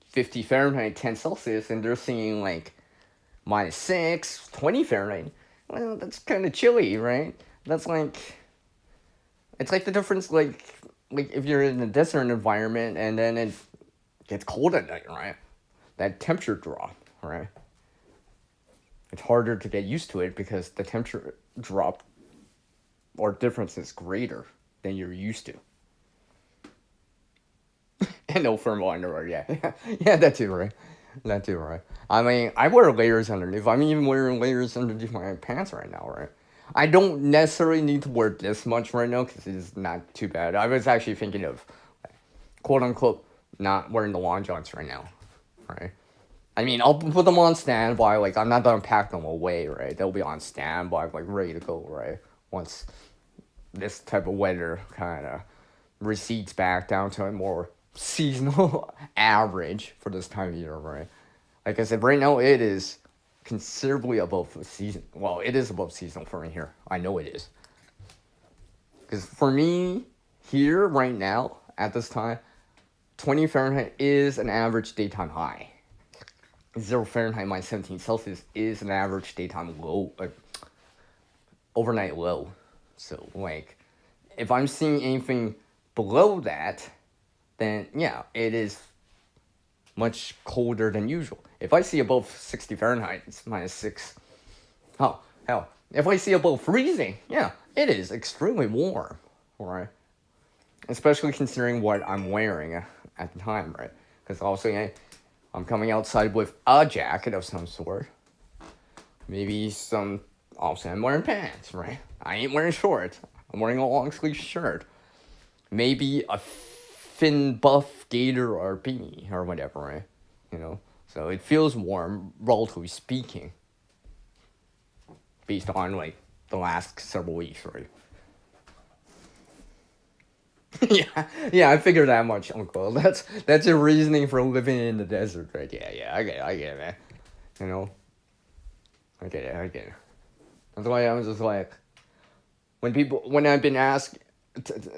50 Fahrenheit, 10 Celsius, and they're seeing like -6, 20 Fahrenheit. Well, that's kind of chilly, right? That's like, it's like the difference, like if you're in a desert environment and then it gets cold at night, right? That temperature drop, right? It's harder to get used to it because the temperature drop or difference is greater than you're used to. And no thermal underwear, yeah. Yeah, that too, right? That too, right? I mean, I wear layers underneath. I'm even wearing layers underneath my pants right now, right? I don't necessarily need to wear this much right now because it's not too bad. I was actually thinking of, quote unquote, not wearing the long johns right now, right? I mean, I'll put them on standby. Like, I'm not gonna pack them away, right? They'll be on standby, like, ready to go, right? Once this type of weather kind of recedes back down to a more seasonal average for this time of year, right? Like I said, right now it is considerably above the season. Well, it is above seasonal for me here. I know it is. Because for me, here, right now, at this time, 20 Fahrenheit is an average daytime high. 0 Fahrenheit -17 Celsius is an average daytime low, overnight low. So, like, if I'm seeing anything below that, then yeah, it is much colder than usual. If I see above 60 Fahrenheit, it's -6. Oh, hell. If I see above freezing, yeah, it is extremely warm, right? Especially considering what I'm wearing at the time, right? Because also, I'm coming outside with a jacket of some sort. Maybe also I'm wearing pants, right? I ain't wearing shorts. I'm wearing a long sleeve shirt. Maybe a thin buff gator or beanie or whatever, right? So it feels warm, relatively speaking, based on like the last several weeks, right? Yeah, yeah, I figured that much, Uncle. That's your reasoning for living in the desert, right? Yeah, yeah, I get it, man. You know, I get it, I get it. That's why I was just like, when I've been asked, t- t-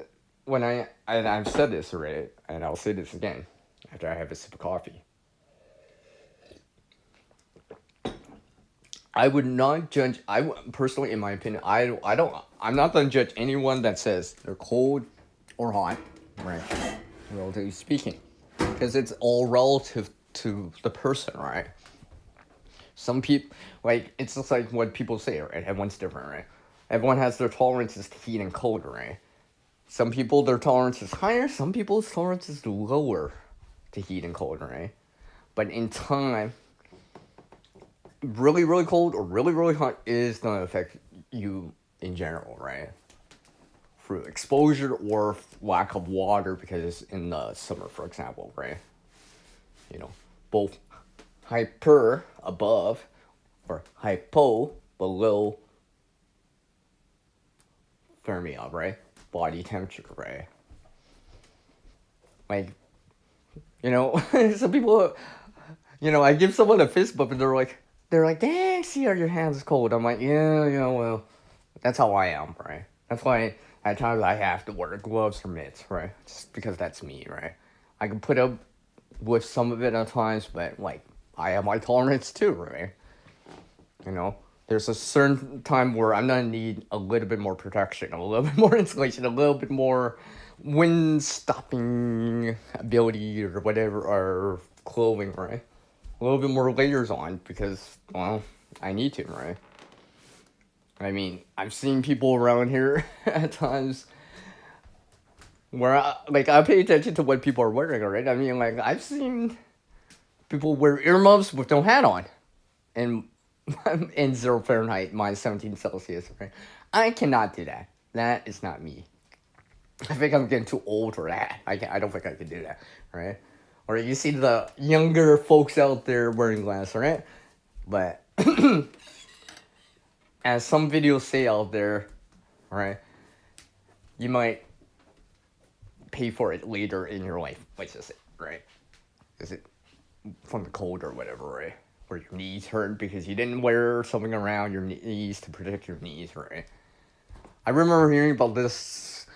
when and I've said this already, and I'll say this again after I have a sip of coffee. I would not judge. Personally, in my opinion, I don't. I'm not gonna judge anyone that says they're cold or hot, right? Relatively speaking, because it's all relative to the person, right? Some people like it's just like what people say, right? Everyone's different, right? Everyone has their tolerances to heat and cold, right? Some people their tolerance is higher. Some people's tolerance is lower to heat and cold, right? But in time, really really cold or really really hot is gonna affect you in general, right? Through exposure or lack of water, because in the summer, for example, right? You know, both hyper above or hypo below thermia, right? Body temperature, right? Like, some people, I give someone a fist bump and they're like, dang, see, are your hands cold? I'm like, yeah, well, that's how I am, right? That's why at times I have to wear gloves or mitts, right? Just because that's me, right? I can put up with some of it at times, but like, I have my tolerance too, right? You know, there's a certain time where I'm gonna need a little bit more protection, a little bit more insulation, a little bit more wind stopping ability or whatever, or clothing, right? A little bit more layers on because, well, I need to, right? I mean, I've seen people around here at times where I pay attention to what people are wearing, right? I mean, like, I've seen people wear earmuffs with no hat on and in 0 Fahrenheit, -17 Celsius, right? I cannot do that. That is not me. I think I'm getting too old for that. I don't think I can do that, right? Or you see the younger folks out there wearing glasses, right? But as some videos say out there, right, you might pay for it later in your life. Let's just say, right? Is it from the cold or whatever, right? Where your knees hurt because you didn't wear something around your knees to protect your knees, right? I remember hearing about this.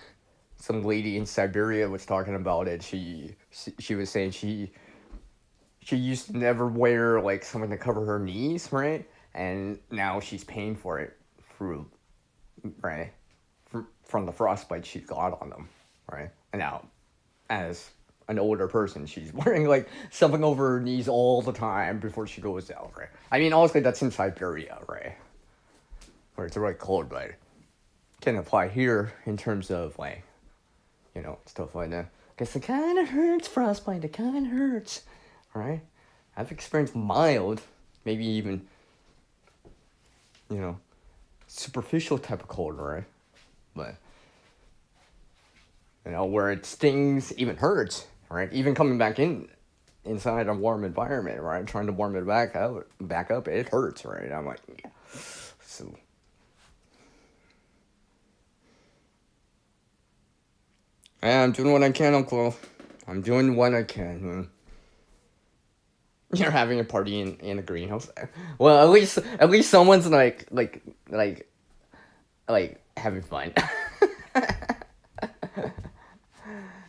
Some lady in Siberia was talking about it. She was saying she used to never wear like something to cover her knees, right? And now she's paying for it through, right, from the frostbite she got on them, right? And now, as an older person, she's wearing like something over her knees all the time before she goes out, right? I mean, obviously that's in Siberia, right, where it's really cold, but can apply here in terms of like, stuff like that. Because it kind of hurts, frostbite. It kind of hurts, right? I've experienced mild, maybe even, you know, superficial type of cold, right? But, where it stings, even hurts, right? Even coming back inside a warm environment, right? Trying to warm it back up, it hurts, right? I'm like, yeah. So, yeah, I'm doing what I can, Uncle. I'm doing what I can. You're having a party in a greenhouse. Well, at least someone's like having fun.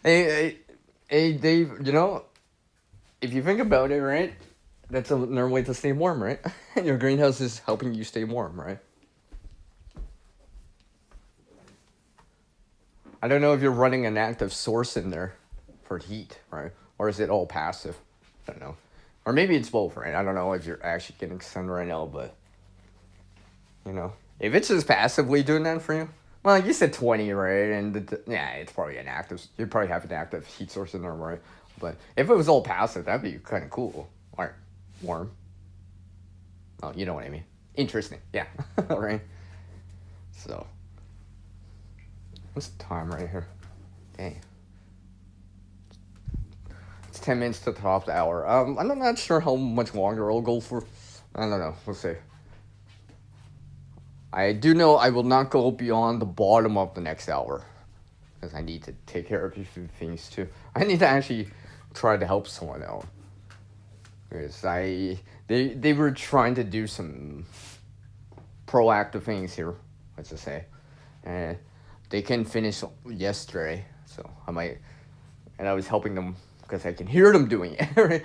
hey, hey, Dave. If you think about it, right? That's another way to stay warm, right? Your greenhouse is helping you stay warm, right? I don't know if you're running an active source in there for heat, right? Or is it all passive? I don't know. Or maybe it's both, right? I don't know if you're actually getting sun right now, but if it's just passively doing that for you, well, you said 20, right? And yeah, it's probably an active. You probably have an active heat source in there, right? But if it was all passive, that'd be kind of cool. Or warm. Oh, you know what I mean. Interesting. Yeah. Right. So, what's the time right here? Dang. It's 10 minutes to the top of the hour. I'm not sure how much longer I'll go for. I don't know. We'll see. I do know I will not go beyond the bottom of the next hour. because I need to take care of a few things too. I need to actually try to help someone out. Because they were trying to do some proactive things here, let's just say. And they couldn't finish yesterday, so I was helping them because I can hear them doing it. Right?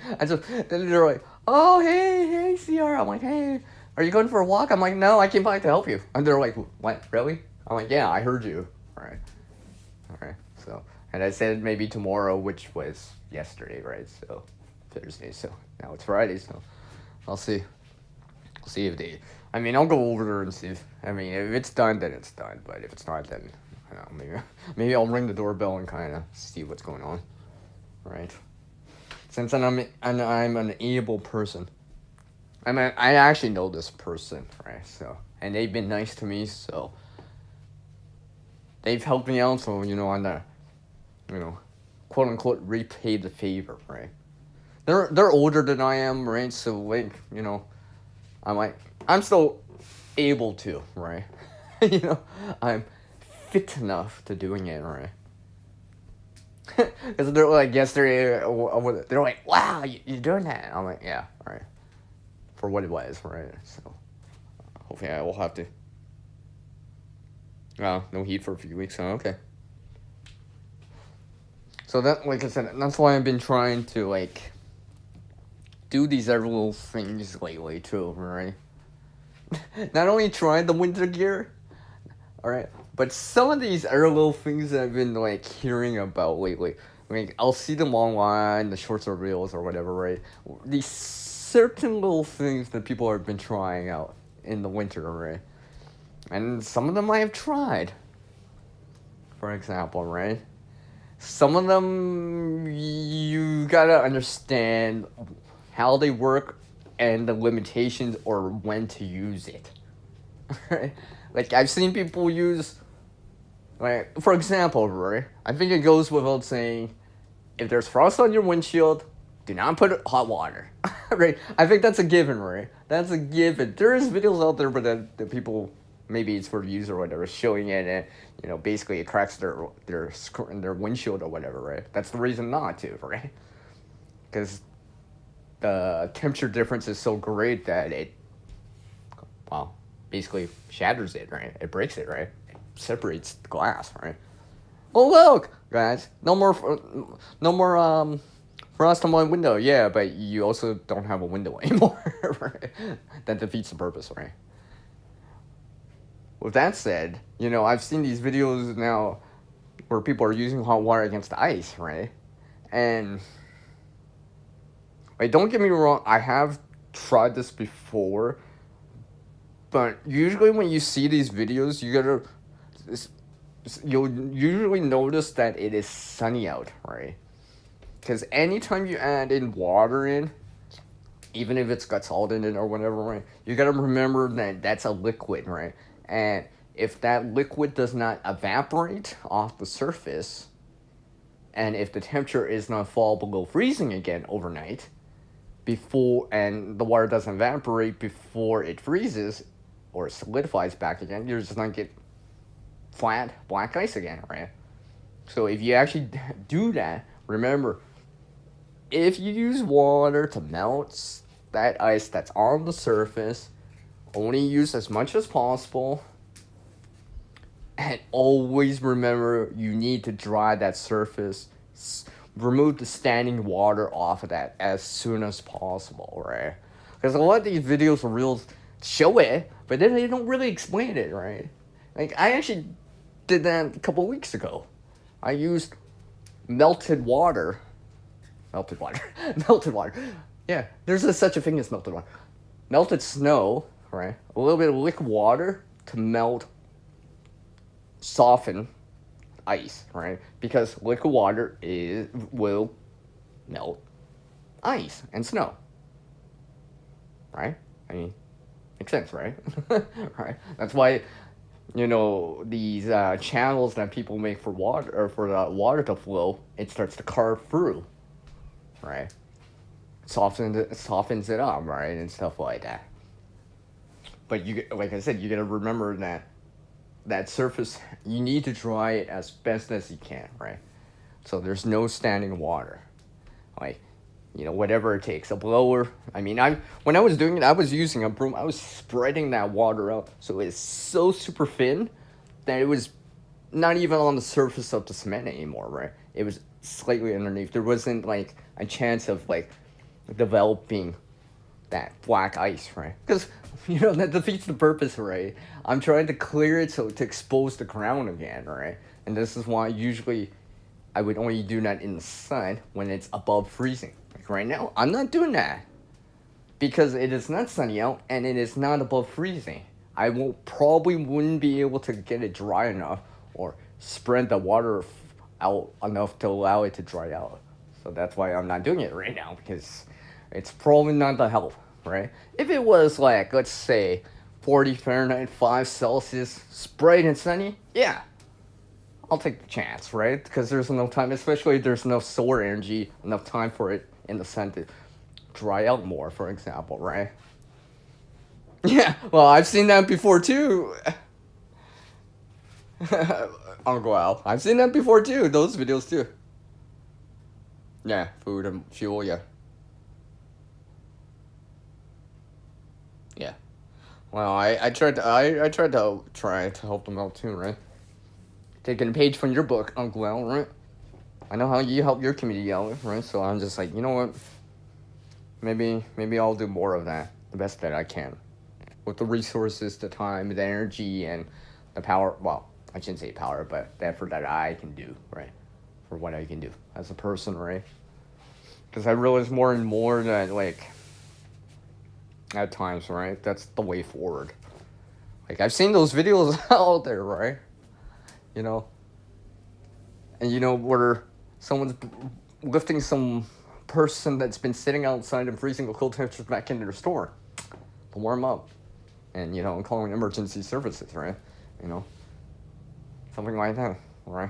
They're like, oh, hey, CR. I'm like, hey, are you going for a walk? I'm like, no, I came by to help you. And they're like, what, really? I'm like, yeah, I heard you. All right, so, and I said maybe tomorrow, which was yesterday, right? So, Thursday, so now it's Friday, so I'll see. I'll see if they, I'll go over there and see if it's done, then it's done, but if it's not, then, I don't know, maybe I'll ring the doorbell and kind of see what's going on, right? Since I'm an able person, I actually know this person, right? So, and they've been nice to me, so they've helped me out, so, on the, quote unquote, repay the favor, right? They're older than I am, right? So, like, I'm still able to, right? I'm fit enough to doing it, right? Because they're like, yesterday, they're like, wow, you're doing that. I'm like, yeah, right. For what it was, right? So, hopefully I will have to. No heat for a few weeks, so okay. So that, like I said, that's why I've been trying to, like, do these other little things lately, too, right? Not only try the winter gear, alright, but some of these other little things that I've been, like, hearing about lately. I'll see them online, the shorts or reels or whatever, right? These certain little things that people have been trying out in the winter, right? And some of them I have tried. For example, right? Some of them, you gotta understand how they work and the limitations or when to use it. Right? Like, I've seen people use, like, for example, right? I think it goes without saying, if there's frost on your windshield, do not put hot water. Right? I think that's a given, right? That's a given. There's videos out there, but that people, maybe it's for views or whatever, showing it, and, basically it cracks their windshield or whatever, right? That's the reason not to, right? Because the temperature difference is so great that it, well, basically shatters it, right? It breaks it, right? It separates the glass, right? Oh, look, guys, no more frost on my window. Yeah, but you also don't have a window anymore, right? That defeats the purpose, right? With that said, I've seen these videos now where people are using hot water against ice, right? And, like, don't get me wrong, I have tried this before, but usually when you see these videos, you'll usually notice that it is sunny out, right? Because anytime you add in water in, even if it's got salt in it or whatever, right, you gotta remember that that's a liquid, right? And if that liquid does not evaporate off the surface, and if the temperature is not fall below freezing again overnight, and the water doesn't evaporate before it freezes or solidifies back again, you're just gonna get flat black ice again, right? So if you actually do that, remember, if you use water to melt that ice that's on the surface, only use as much as possible, and always remember you need to dry that surface, remove the standing water off of that as soon as possible, right? Because a lot of these videos or reels show it, but then they don't really explain it, right? Like, I actually did that a couple weeks ago. I used melted water. Melted water. Yeah, there's such a thing as melted water. Melted snow, right? A little bit of liquid water to soften ice, right? Because liquid water will melt ice and snow, right? Makes sense, right? Right. That's why, these channels that people make for water, or for the water to flow, it starts to carve through, right? Softens it up, right, and stuff like that. But like I said, you gotta remember that that surface, you need to dry it as best as you can, right? So there's no standing water. Like, whatever it takes. A blower. I mean, when I was doing it, I was using a broom. I was spreading that water out so it's so super thin that it was not even on the surface of the cement anymore, right? It was slightly underneath. There wasn't like a chance of like developing that black ice, right? Because that defeats the purpose, right? I'm trying to clear it so to expose the ground again, right? And this is why usually I would only do that in the sun when it's above freezing. Like right now, I'm not doing that because it is not sunny out and it is not above freezing. I probably wouldn't be able to get it dry enough or spread the water out enough to allow it to dry out. So that's why I'm not doing it right now, because it's probably not the help, right? If it was like, let's say, 40 Fahrenheit, 5 Celsius, bright and sunny, yeah, I'll take the chance, right? Because there's enough time, especially if there's enough solar energy, enough time for it in the sun to dry out more, for example, right? Yeah, well, I've seen that before too. Uncle Al. I've seen that before too, those videos too. Yeah, food and fuel, yeah. Yeah. Well, I tried to try to help them out too, right? Taking a page from your book, Uncle Al, right? I know how you help your community out, right? So I'm just like, you know what? Maybe I'll do more of that, the best that I can, with the resources, the time, the energy, and the power. Well, I shouldn't say power, but the effort that I can do, right? For what I can do as a person, right? Because I realize more and more that, like, at times, right? That's the way forward. Like, I've seen those videos out there, right? You know? And where someone's lifting some person that's been sitting outside in freezing cold temperatures back into their store to warm up. And, calling emergency services, right? Something like that, right?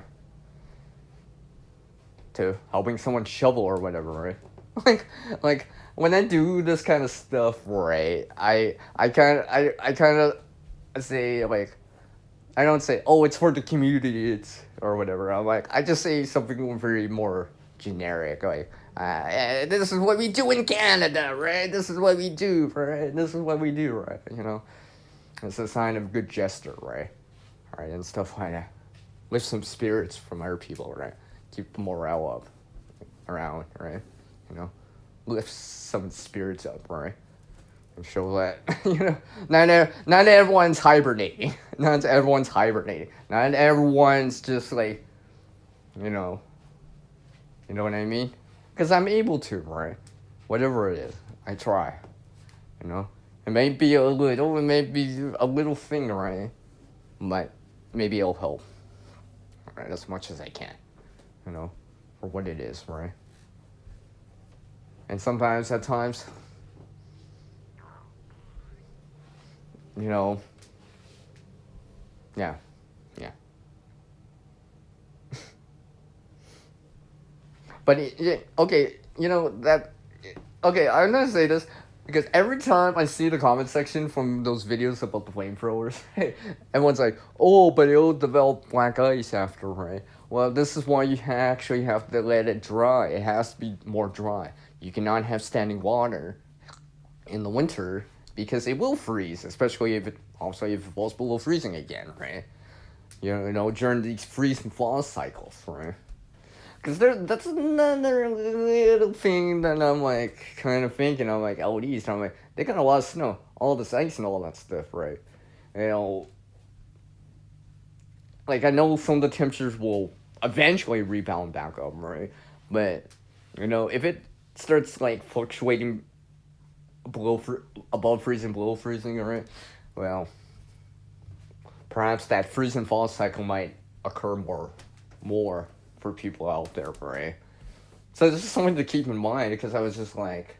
To helping someone shovel or whatever, right? like when I do this kind of stuff, right? I kind of say, like, I don't say, oh, it's for the community, it's or whatever. I just say something very more generic, like, this is what we do in Canada, right? This is what we do, right? This is what we do, right? It's a sign of good gesture, right? Right, and stuff like that. Lift some spirits from our people, right? Keep the morale up around, right? Lift some spirits up, right? And show that, not everyone's hibernating. Not everyone's hibernating. Not everyone's just like, you know what I mean? Because I'm able to, right? Whatever it is, I try, It may be a little thing, right? But maybe it'll help, right? As much as I can, for what it is, right? And sometimes, at times, yeah, yeah. But okay, okay, I'm gonna say this because every time I see the comment section from those videos about the flamethrowers, everyone's like, oh, but it'll develop black ice after, right? Well, this is why you actually have to let it dry. It has to be more dry. You cannot have standing water in the winter because it will freeze, especially if it falls below freezing again, right? During these freeze and thaw cycles, right? Because that's another little thing that I'm like kind of thinking. I'm like, out east, I'm like, they got a lot of snow, all this ice and all that stuff, right? Like, I know some of the temperatures will eventually rebound back up, right? But if it starts like fluctuating above freezing, below freezing, right? Well, perhaps that freeze and thaw cycle might occur more for people out there, right? So this is something to keep in mind, because I was just like,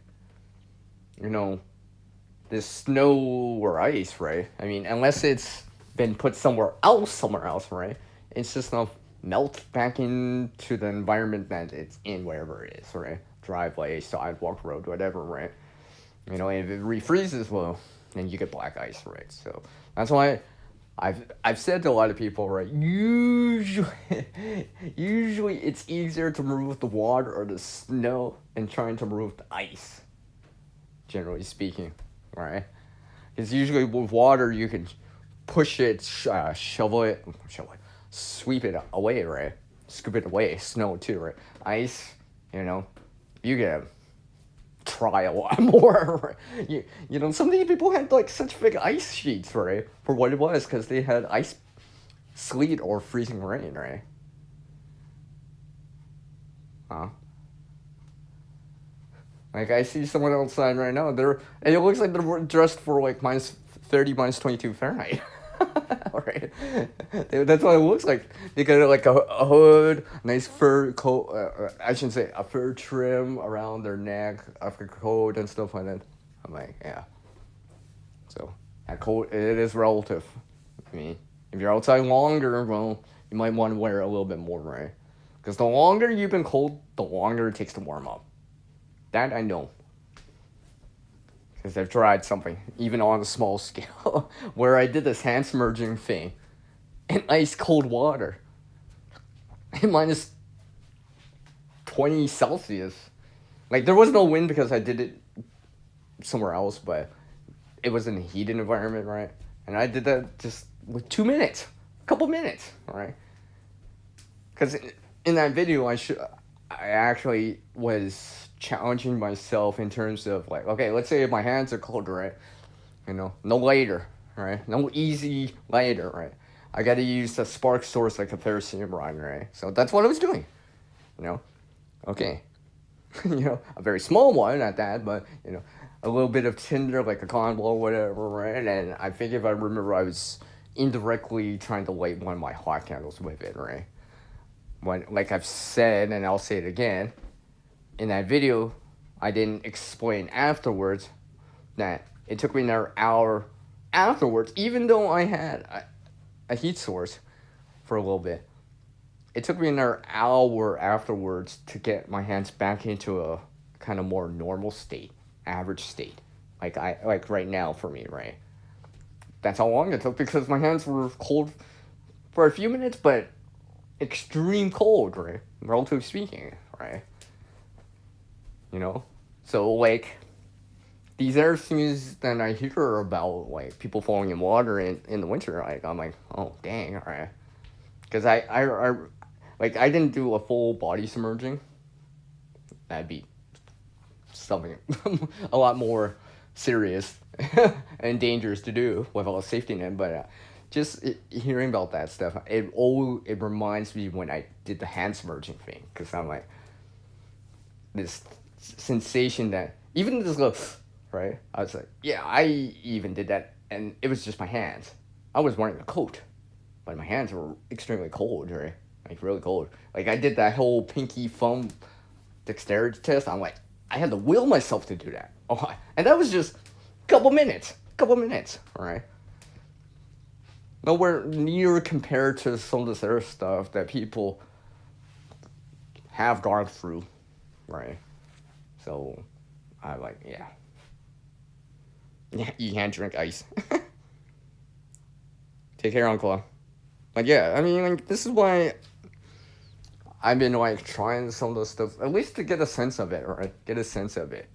this snow or ice, right? I mean, unless it's been put somewhere else, right? It's just not melt back into the environment that it's in, wherever it is, right? Driveway, sidewalk, road, whatever, right? If it refreezes, well, then you get black ice, right? So that's why I've said to a lot of people, right? Usually, usually it's easier to remove the water or the snow than trying to remove the ice. Generally speaking, right? Because usually with water you can push it, shovel it, sweep it away, right? Scoop it away. Snow too, right? Ice, you know, you get try a lot more. You know, some of these people had like such big ice sheets, right? For what it was, because they had ice, sleet, or freezing rain, right? Huh? Like I see someone outside right now. And it looks like they're dressed for like -30, -22 Fahrenheit. Right? That's what it looks like. They got like a hood, nice fur coat. I shouldn't say a fur trim around their neck, a coat and stuff like that. I'm like, yeah. So that coat, it is relative. I mean, if you're outside longer, well, you might want to wear a little bit more, right? Because the longer you've been cold, the longer it takes to warm up. That I know. Because I've tried something, even on a small scale, where I did this hand submerging thing in ice cold water at -20 Celsius. Like, there was no wind because I did it somewhere else, but it was in a heated environment, right? And I did that just with 2 minutes, a couple minutes, right? Because in that video, I actually was challenging myself in terms of like, okay, let's say if my hands are cold, right? You know, no lighter, right? No easy lighter, right? I got to use a spark source like a ferrocerium rod, right? So that's what I was doing, you know. Okay, you know, a very small one at that, but you know, a little bit of tinder like a cotton ball, whatever, right? And I think if I remember, I was indirectly trying to light one of my hot candles with it, right? When, like I've said, and I'll say it again, in that video, I didn't explain afterwards that it took me another hour afterwards, even though I had a heat source for a little bit. It took me another hour afterwards to get my hands back into a kind of more normal state, average state, like right now for me, right? That's how long it took because my hands were cold for a few minutes, but extreme cold, right? Relatively speaking, right? You know, so like these are things that I hear about, like people falling in water in the winter. Like I'm like, oh dang, all right, because like I didn't do a full body submerging. That'd be something a lot more serious and dangerous to do without a safety net. But hearing about that stuff, it reminds me when I did the hand submerging thing, because I'm like this sensation that even this little right. I was like, yeah, I even did that, and it was just my hands. I was wearing a coat, but my hands were extremely cold, right? Like really cold. Like I did that whole pinky thumb dexterity test. I'm like, I had to will myself to do that. Oh, and that was just a couple minutes. All right. Nowhere near compared to some of this other stuff that people have gone through, right? So, I like, yeah. Yeah, you can't drink ice. Take care, Uncle. Like, yeah, I mean, like, this is why I've been, like, trying some of this stuff, at least to get a sense of it, right? Get a sense of it.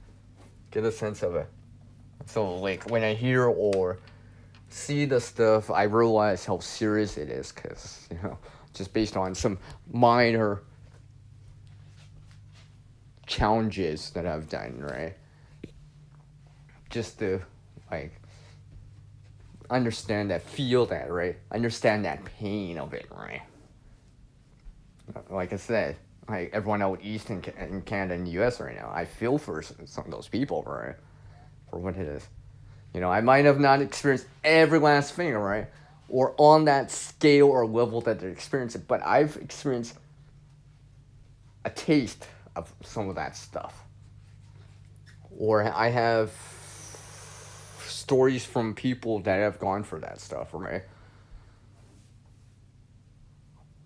So, like, when I hear or see the stuff, I realize how serious it is, because, you know, just based on some minor challenges that I've done, right? Just to, like, understand that, feel that, right? Understand that pain of it, right? Like I said, like everyone out east in Canada and US right now, I feel for some of those people, right? For what it is. You know, I might have not experienced every last thing, right? Or on that scale or level that they're experiencing, but I've experienced a taste of some of that stuff. Or I have stories from people that have gone for that stuff, right?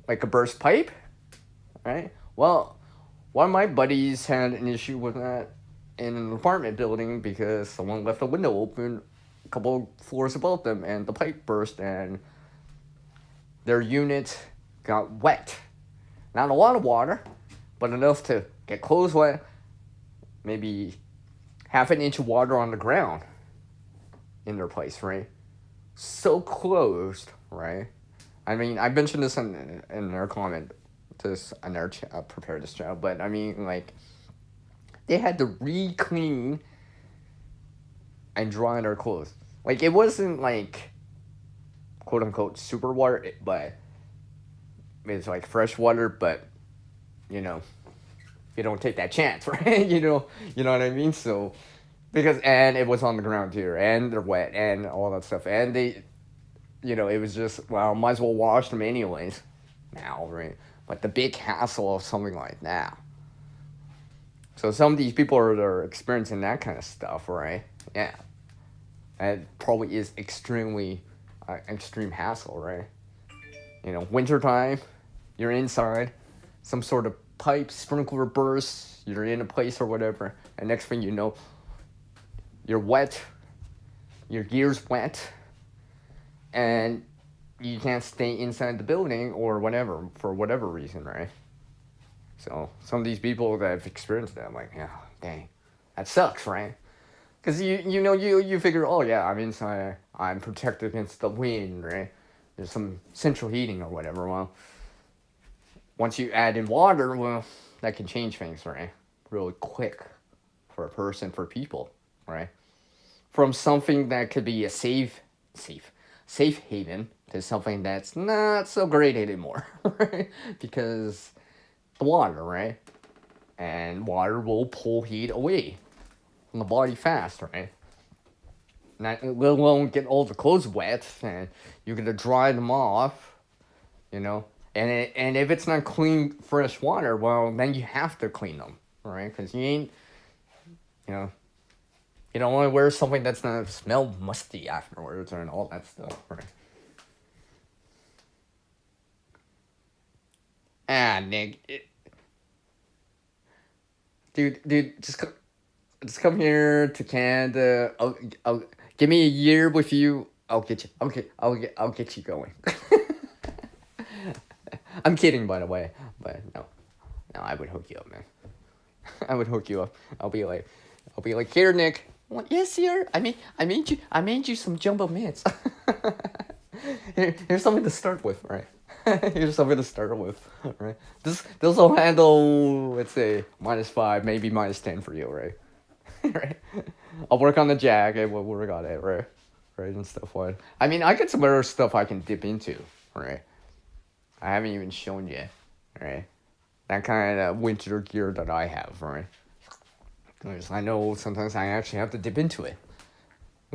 Like a burst pipe, right? Well, one of my buddies had an issue with that in an apartment building because someone left a window open a couple floors above them and the pipe burst and their unit got wet. Not a lot of water, but enough to get clothes wet, maybe half an inch of water on the ground in their place, right? So closed, right? I mean, I mentioned this in their comment, this in their prepare this channel, but I mean, like, they had to re-clean and dry their clothes. Like, it wasn't like, quote unquote, super water, but it's like fresh water, but you know, you don't take that chance, right? You know what I mean? So, because, and it was on the ground here, and they're wet, and all that stuff, and they, it was just, well, might as well wash them anyways now, right? But the big hassle of something like that. So some of these people are experiencing that kind of stuff, right? Yeah. And it probably is extremely extreme hassle, right? Wintertime, you're inside, some sort of pipe sprinkler bursts, you're in a place or whatever, and next thing you know, you're wet, your gear's wet, and you can't stay inside the building or whatever, for whatever reason, right? So some of these people that have experienced that, I'm like, yeah, dang, that sucks, right? Because you figure, oh yeah, I'm inside, I'm protected against the wind, right? There's some central heating or whatever. Well, once you add in water, well, that can change things, right? Really quick for a person, for people, right? From something that could be a safe haven to something that's not so great anymore, right? Because the water, right? And water will pull heat away from the body fast, right? Not, let alone get all the clothes wet, and you're gonna dry them off, And if it's not clean, fresh water, well, then you have to clean them, right? Because you ain't, you don't want to wear something that's gonna smell musty afterwards and all that stuff, right? Nick, dude, just come here to Canada. I'll give me a year with you. I'll get you. Okay, I'll get you going. I'm kidding, by the way, but no, I would hook you up, man. I would hook you up. I'll be like, here, Nick. What? Yes, here. I made you some jumbo mints. Here's something to start with, right? Here's something to start with, right? This will handle, let's say, -5, maybe -10 for you, right? Right. I'll work on the jack and we'll work on it, right? Right, and stuff like. I mean, I got some other stuff I can dip into, right? I haven't even shown yet, right? That kind of winter gear that I have, right? Because I know sometimes I actually have to dip into it.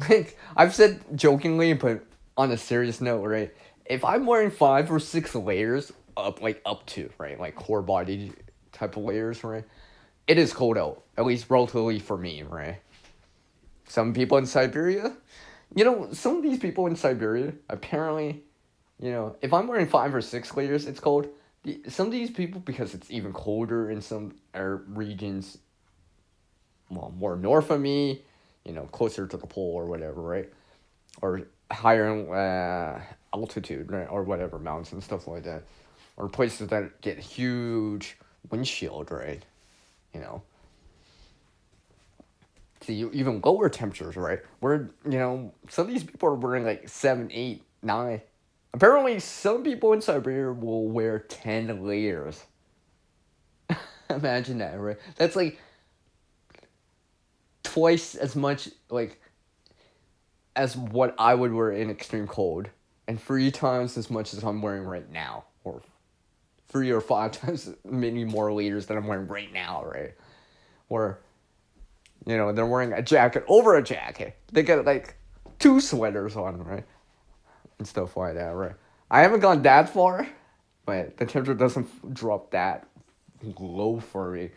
Like, I've said jokingly, but on a serious note, right? If I'm wearing 5 or 6 layers up to, right? Like core body type of layers, right? It is cold out, at least relatively for me, right? Some people in Siberia, some of these people in Siberia, apparently, if I'm wearing 5 or 6 layers, it's cold. Some of these people, because it's even colder in some regions, well, more north of me, closer to the pole or whatever, right? Or higher in altitude, right? Or whatever, mountains and stuff like that. Or places that get huge windshield, right? See, even lower temperatures, right? Where, some of these people are wearing like 7, 8, 9. Apparently, some people in Siberia will wear 10 layers. Imagine that, right? That's like twice as much, like, as what I would wear in extreme cold, and 3 times as much as I'm wearing right now, or 3 or 5 times many more layers than I'm wearing right now, right? Or, they're wearing a jacket over a jacket. They get like 2 sweaters on, right? And stuff like that, right? I haven't gone that far, but the temperature doesn't drop that low for me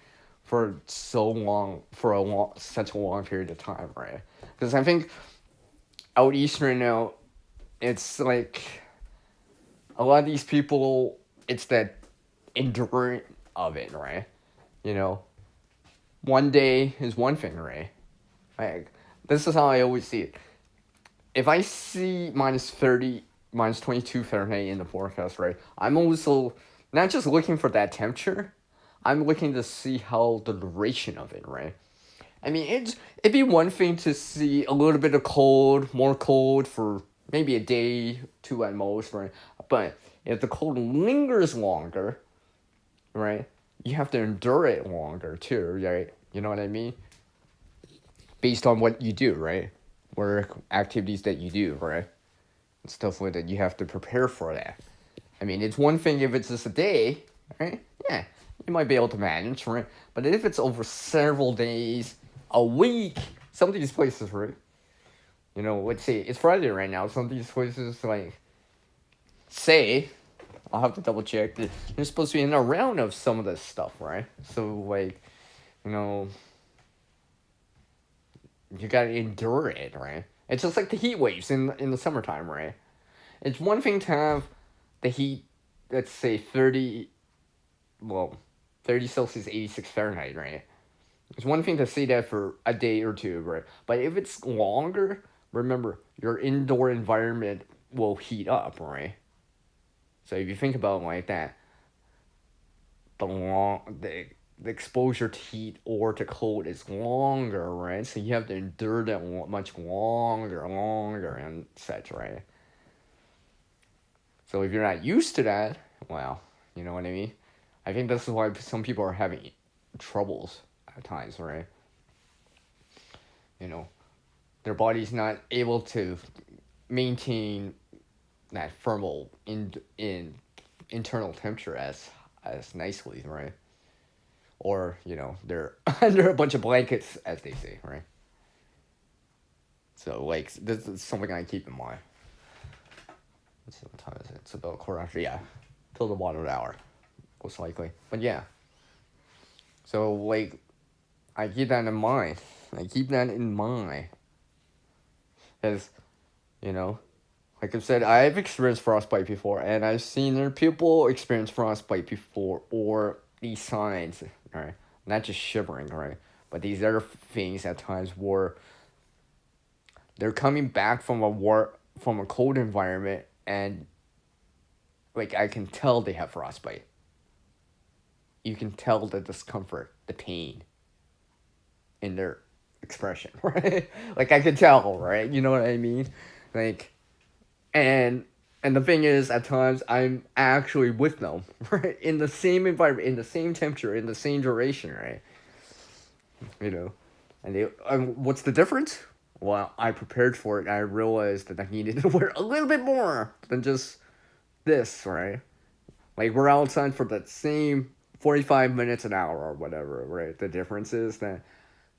for so long, such a long period of time, right? Because I think out east right now, it's like a lot of these people, it's that endurance of it, right? One day is one thing, right? Like, this is how I always see it. If I see -30 minus 22 Fahrenheit in the forecast, right? I'm also not just looking for that temperature. I'm looking to see how the duration of it, right? I mean, it'd be one thing to see a little bit of cold, more cold for maybe a day, two at most, right? But if the cold lingers longer, right, you have to endure it longer too, right? You know what I mean? Based on what you do, right? Work activities that you do, right? And stuff like that. You have to prepare for that. I mean, it's one thing if it's just a day, right? Yeah, you might be able to manage, right? But if it's over several days, a week, some of these places, right? You know, let's say it's Friday right now. Some of these places, like, say, I'll have to double check. They're supposed to be in a round of some of this stuff, right? So, like, you know, you gotta endure it, right? It's just like the heat waves in the summertime, right? It's one thing to have the heat, let's say 30, well, 30 Celsius, 86 Fahrenheit, right? It's one thing to say that for a day or two, right? But if it's longer, remember, your indoor environment will heat up, right? So if you think about it like that, the exposure to heat or to cold is longer, right? So you have to endure that much longer, and such, right? So if you're not used to that, well, you know what I mean? I think this is why some people are having troubles at times, right? You know, their body's not able to maintain that thermal in internal temperature as nicely, right? Or, you know, they're under a bunch of blankets, as they say, right? So, like, this is something I keep in mind. Let's see, what time is it? It's about a quarter after, yeah. Till the bottom of the hour, most likely. But yeah. So, like, I keep that in mind. I keep that in mind. Because, you know, like I've said, I've experienced frostbite before, and I've seen other people experience frostbite before, or these signs, right? Not just shivering, right? But these other things at times where they're coming back from a cold environment, and like I can tell they have frostbite. You can tell the discomfort, the pain in their expression, right? Like I can tell, right? You know what I mean? Like, and the thing is, at times I'm actually with them, right? In the same environment, in the same temperature, in the same duration, right? You know, and what's the difference? Well, I prepared for it. And I realized that I needed to wear a little bit more than just this, right? Like we're outside for that same 45 minutes an hour or whatever, right? The difference is that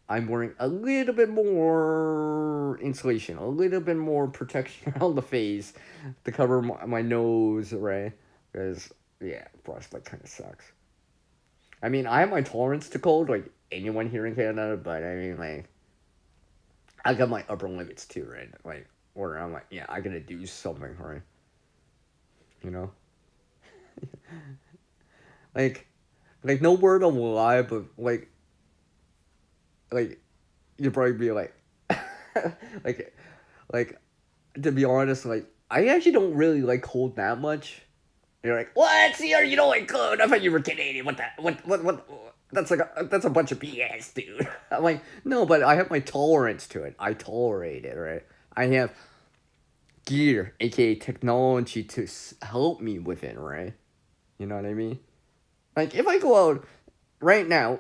I'm wearing a little bit more insulation, a little bit more protection around the face to cover my nose, right? Because, yeah, frostbite kind of sucks. I mean, I have my tolerance to cold, like anyone here in Canada, but I mean, like, I got my upper limits too, right? Like, where I'm like, yeah, I gotta do something, right? You know? Like, no word on lie, but, like, you'd probably be like, like, like, to be honest, like, I actually don't really like cold that much. And you're like, what? See, you don't like cold? I thought you were Canadian. What that? What? That's a bunch of BS, dude. I'm like, no, but I have my tolerance to it. I tolerate it, right? I have gear, aka technology, to help me with it, right? You know what I mean? Like, if I go out right now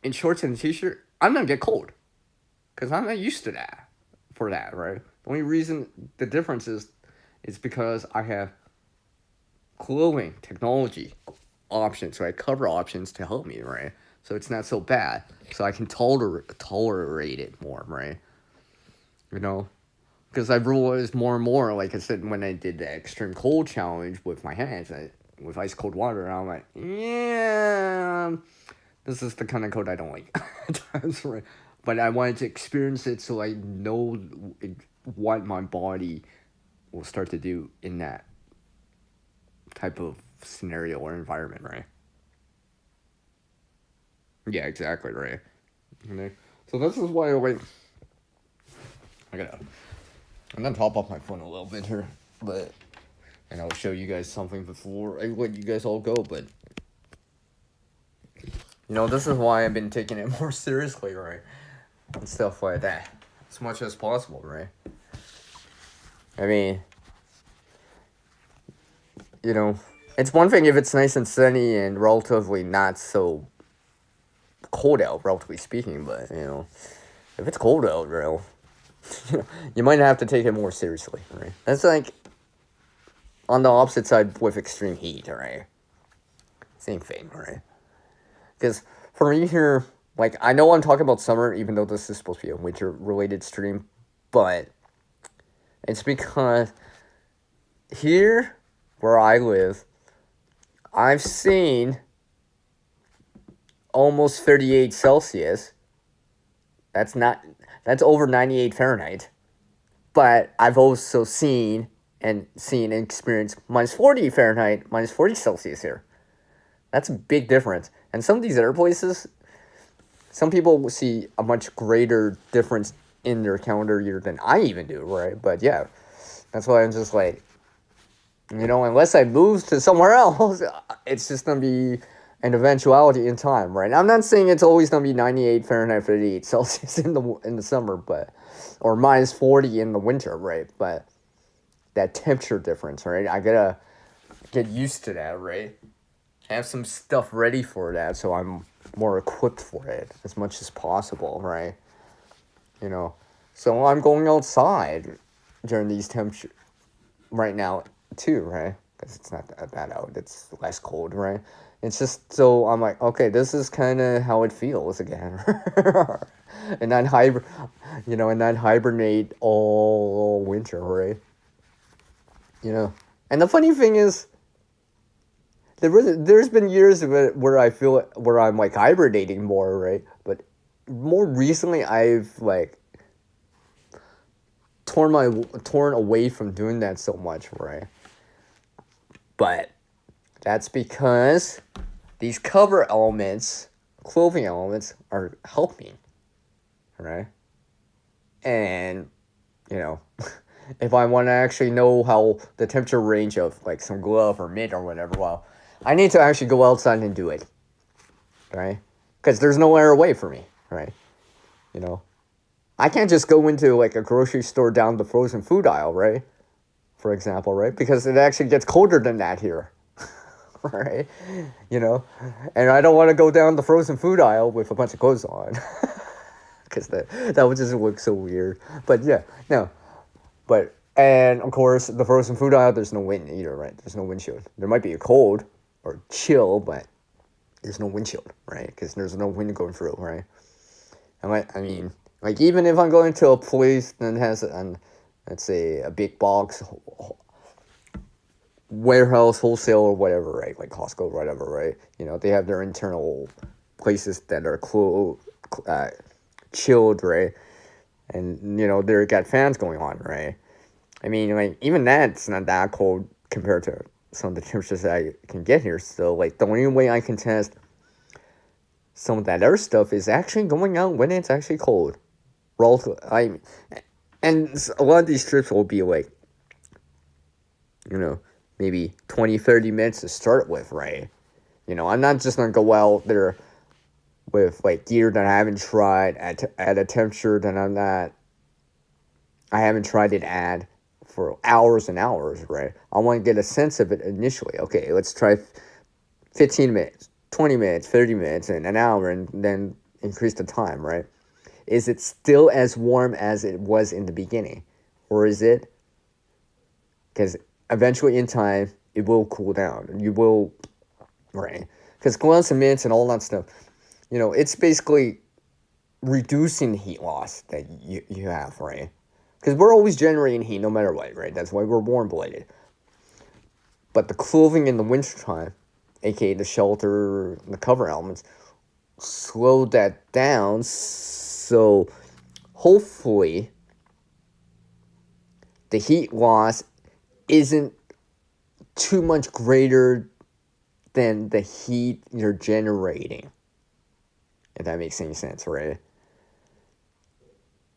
in shorts and a t-shirt, I'm gonna get cold. Because I'm not used to that. For that, right? The only reason the difference is because I have clothing, technology options, right? Cover options to help me, right? So it's not so bad. So I can tolerate it more, right? You know? Because I've realized more and more, like I said, when I did the extreme cold challenge with my hands, with ice cold water, I'm like, yeah, this is the kind of cold I don't like at times, right? But I wanted to experience it so I know what my body will start to do in that type of scenario or environment, right? Yeah, exactly, right. You know? So this is why I gotta I'm gonna top off my phone a little bit here, but and I'll show you guys something before I let you guys all go. But this is why I've been taking it more seriously, right? And stuff like that, as much as possible, right? I mean, it's one thing if it's nice and sunny and relatively not so cold out, relatively speaking, but if it's cold out, you might have to take it more seriously, right? That's like on the opposite side with extreme heat, right? Same thing, right? Because for me here, like, I know I'm talking about summer, even though this is supposed to be a winter-related stream, but it's because here, where I live, I've seen almost 38 Celsius. That's over 98 Fahrenheit. But I've also seen and experienced minus 40 Fahrenheit, minus 40 Celsius here. That's a big difference. And some of these other places, some people see a much greater difference in their calendar year than I even do, right? But yeah, that's why I'm just like, unless I move to somewhere else, it's just going to be an eventuality in time, right? I'm not saying it's always going to be 98 Fahrenheit, 38 Celsius in the summer, or minus 40 in the winter, right? But that temperature difference, right? I got to get used to that, right? Have some stuff ready for that so I'm more equipped for it as much as possible, right? So I'm going outside during these temperatures right now too, right? Because it's not that bad out. It's less cold, right? It's just so I'm like, okay, this is kind of how it feels again, and not hibernate all winter, right? And the funny thing is, there's been years of it where I feel where I'm like hibernating more, right? But more recently, I've like torn away from doing that so much, right? But that's because these clothing elements are helping, right? And if I want to actually know how the temperature range of like some glove or mitt or whatever, well, I need to actually go outside and do it, right? Because there's nowhere away for me, right? I can't just go into like a grocery store down the frozen food aisle, right? For example, right? Because it actually gets colder than that here, right? And I don't want to go down the frozen food aisle with a bunch of clothes on, because that would just look so weird. But yeah, no. But, and of course, the frozen food aisle, there's no wind either, right? There's no windshield. There might be a cold or chill, but there's no windshield, right? Because there's no wind going through, right? I mean, like, even if I'm going to a place that has, let's say, a big box warehouse, wholesale, or whatever, right? Like Costco or whatever, right? They have their internal places that are chilled, right? And, they got fans going on, right? I mean, like, even that's not that cold compared to some of the temperatures that I can get here. So, like, the only way I can test some of that other stuff is actually going out when it's actually cold. And a lot of these trips will be, like, maybe 20, 30 minutes to start with, right? I'm not just going to go out there with, like, gear that I haven't tried at a temperature that I haven't tried it at for hours and hours, right? I want to get a sense of it initially. Okay, let's try 15 minutes, 20 minutes, 30 minutes, and an hour, and then increase the time, right? Is it still as warm as it was in the beginning? Or is it? Because eventually in time, it will cool down. You will, right? Because gloves and mitts and all that stuff, it's basically reducing the heat loss that you have, right? Because we're always generating heat no matter what, right? That's why we're warm-blooded. But the clothing in the wintertime, aka the shelter, the cover elements, slow that down. So hopefully the heat loss isn't too much greater than the heat you're generating. If that makes any sense, right?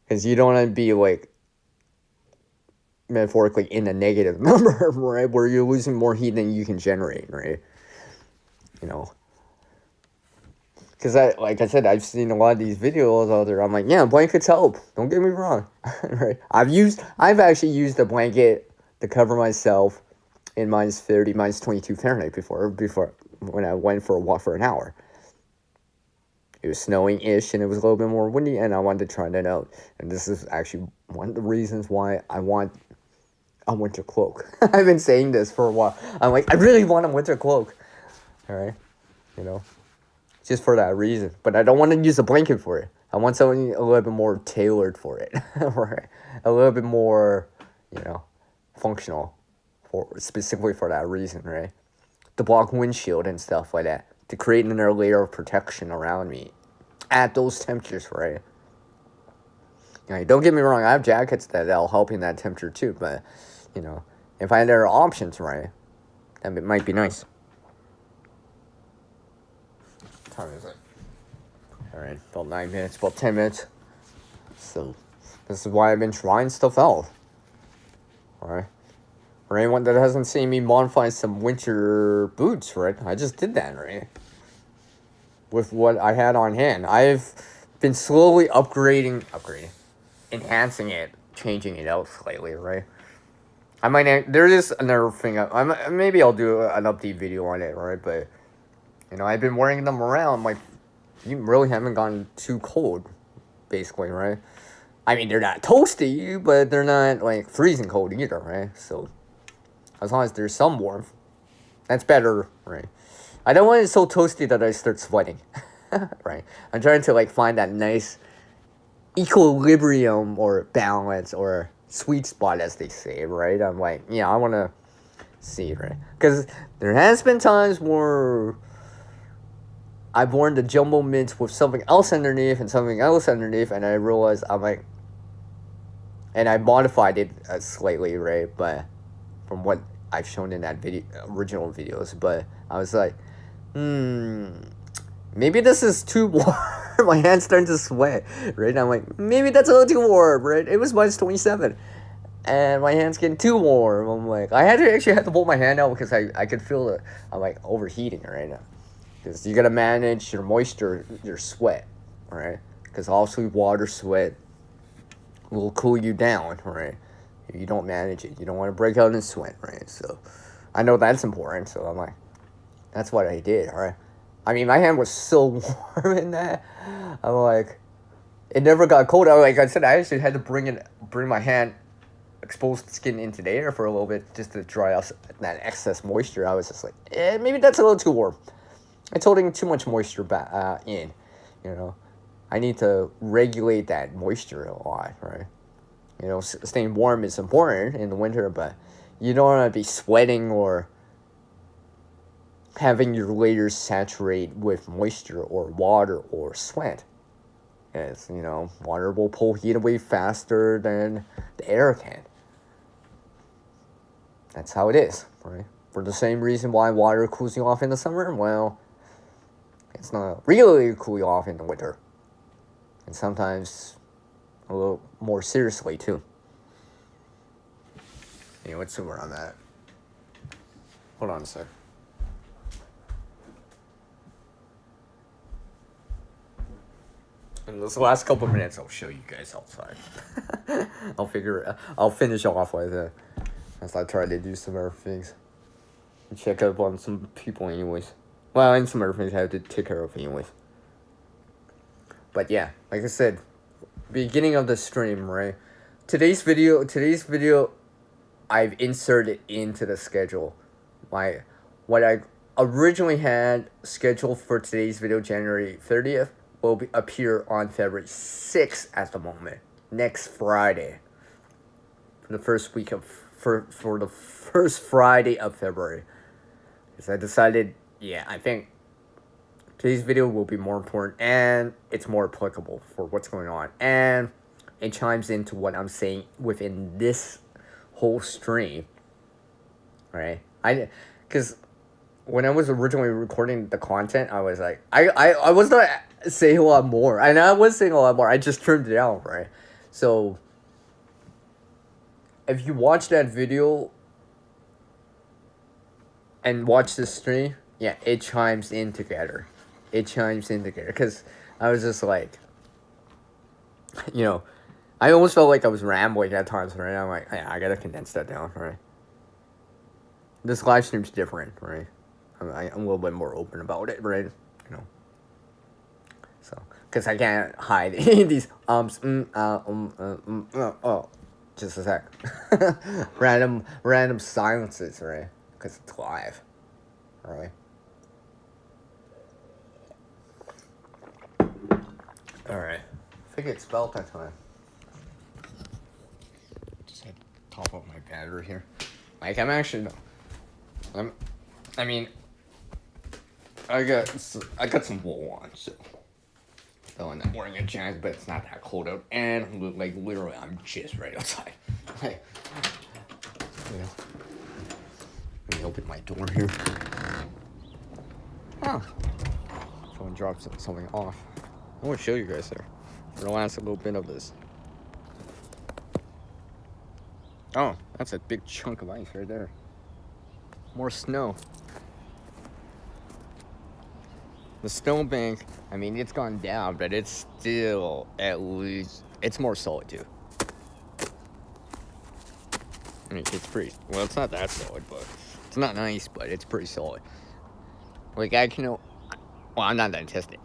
Because you don't want to be like metaphorically in a negative number, right? Where you're losing more heat than you can generate, right? You know, because like I said, I've seen a lot of these videos out there. I'm like, yeah, blankets help. Don't get me wrong, right? I've actually used a blanket to cover myself in -30, -22 Fahrenheit before when I went for a walk for an hour. It was snowing-ish, and it was a little bit more windy, and I wanted to try that out. And this is actually one of the reasons why I want a winter cloak. I've been saying this for a while. I'm like, I really want a winter cloak. All right, you know, just for that reason. But I don't want to use a blanket for it. I want something a little bit more tailored for it, right? A little bit more, functional, specifically for that reason, right? To block windshield and stuff like that, to create another layer of protection around me at those temperatures, right? Don't get me wrong, I have jackets that'll help in that temperature too, but, if I had other options, right, then it might be nice. What time is it? Alright, about 9 minutes, about 10 minutes. So, this is why I've been trying stuff out. Alright? For anyone that hasn't seen me modify some winter boots, right? I just did that, right? With what I had on hand. I've been slowly upgrading, enhancing it, changing it out slightly, right? There is another thing, maybe I'll do an update video on it, right? But, I've been wearing them around, like, you really haven't gotten too cold, basically, right? I mean, they're not toasty, but they're not, like, freezing cold either, right? So, as long as there's some warmth, that's better, right? I don't want it so toasty that I start sweating, right? I'm trying to, like, find that nice equilibrium or balance or sweet spot, as they say, right? I'm like, I want to see, right? Because there has been times where I've worn the jumbo mints with something else underneath and something else underneath, and I realized I'm like, and I modified it slightly, right? But from what I've shown in that original videos, but I was like, maybe this is too warm. My hand's starting to sweat, right? I'm like, maybe that's a little too warm, right? It was -27, and my hand's getting too warm. I'm like, I actually had to pull my hand out because I could feel it. I'm like overheating right now. Because you gotta manage your moisture, your sweat, right? Because obviously water sweat will cool you down, right? If you don't manage it, you don't want to break out in sweat, right? So, I know that's important, so I'm like, that's what I did, right? I mean, my hand was so warm in that. I'm like, it never got cold. Like I said, I actually had to bring my hand, exposed skin into the air for a little bit just to dry out that excess moisture. I was just like, maybe that's a little too warm. It's holding too much moisture back in, I need to regulate that moisture a lot, right? Staying warm is important in the winter, but you don't want to be sweating or having your layers saturate with moisture or water or sweat. As, water will pull heat away faster than the air can. That's how it is, right? For the same reason why water cools you off in the summer, well, it's not really cool you off in the winter. And sometimes a little more seriously, too. Let's see where I'm at. Hold on a sec. In this last couple of minutes, I'll show you guys outside. I'll finish off with it as I try to do some other things. And check up on some people anyways. Well, and some other things I have to take care of anyways. But yeah, like I said, beginning of the stream, right? Today's video, I've inserted into the schedule. What I originally had scheduled for today's video, January 30th, will appear on February 6th at the moment. Next Friday. For the first week of, for the first Friday of February. Because I decided, I think today's video will be more important and it's more applicable for what's going on. And it chimes into what I'm saying within this whole stream. Right? Because when I was originally recording the content, I was like, I was not saying a lot more. And I was saying a lot more. I just turned it down, right? So if you watch that video and watch the stream, yeah, it chimes in together. It chimes in together. Because I was just like, you know, I almost felt like I was rambling at times, right? I'm like, yeah, I gotta condense that down, right? This live stream's different, right? I'm a little bit more open about it, right? You know, so because I can't hide these oh, just a sec, random silences, right? Because it's live, right? All right, I think it's about that time. Just had to top up my battery here. Like I'm actually no, I mean, I got some wool on, so. Oh, and I'm wearing a jacket, but it's not that cold out, and like literally, I'm just right outside. Like, you know, let me open my door here. Oh, someone dropped something off. I want to show you guys there for the last little bit of this. Oh, that's a big chunk of ice right there. More snow. The snowbank, I mean, it's gone down, but it's still at least, it's more solid too. I mean, it's pretty, well, it's not that solid, but it's not nice, but it's pretty solid. Like, I can, well, I'm not that tested.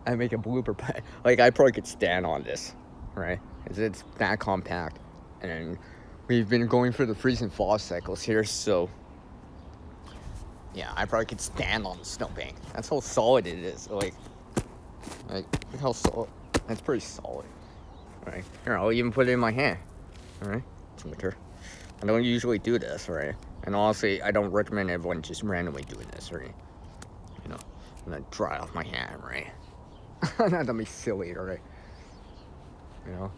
I make a blooper, but, like, I probably could stand on this, right? Because it's that compact. And we've been going through the freeze and thaw cycles here, so yeah, I probably could stand on the snowbank. That's how solid it is. Like how solid. That's pretty solid. Right. Here, I'll even put it in my hand. Alright. It's winter. I don't usually do this, right? And honestly, I don't recommend everyone just randomly doing this, right? You know, I'm gonna dry off my hand, right? Not to be silly, right? You know,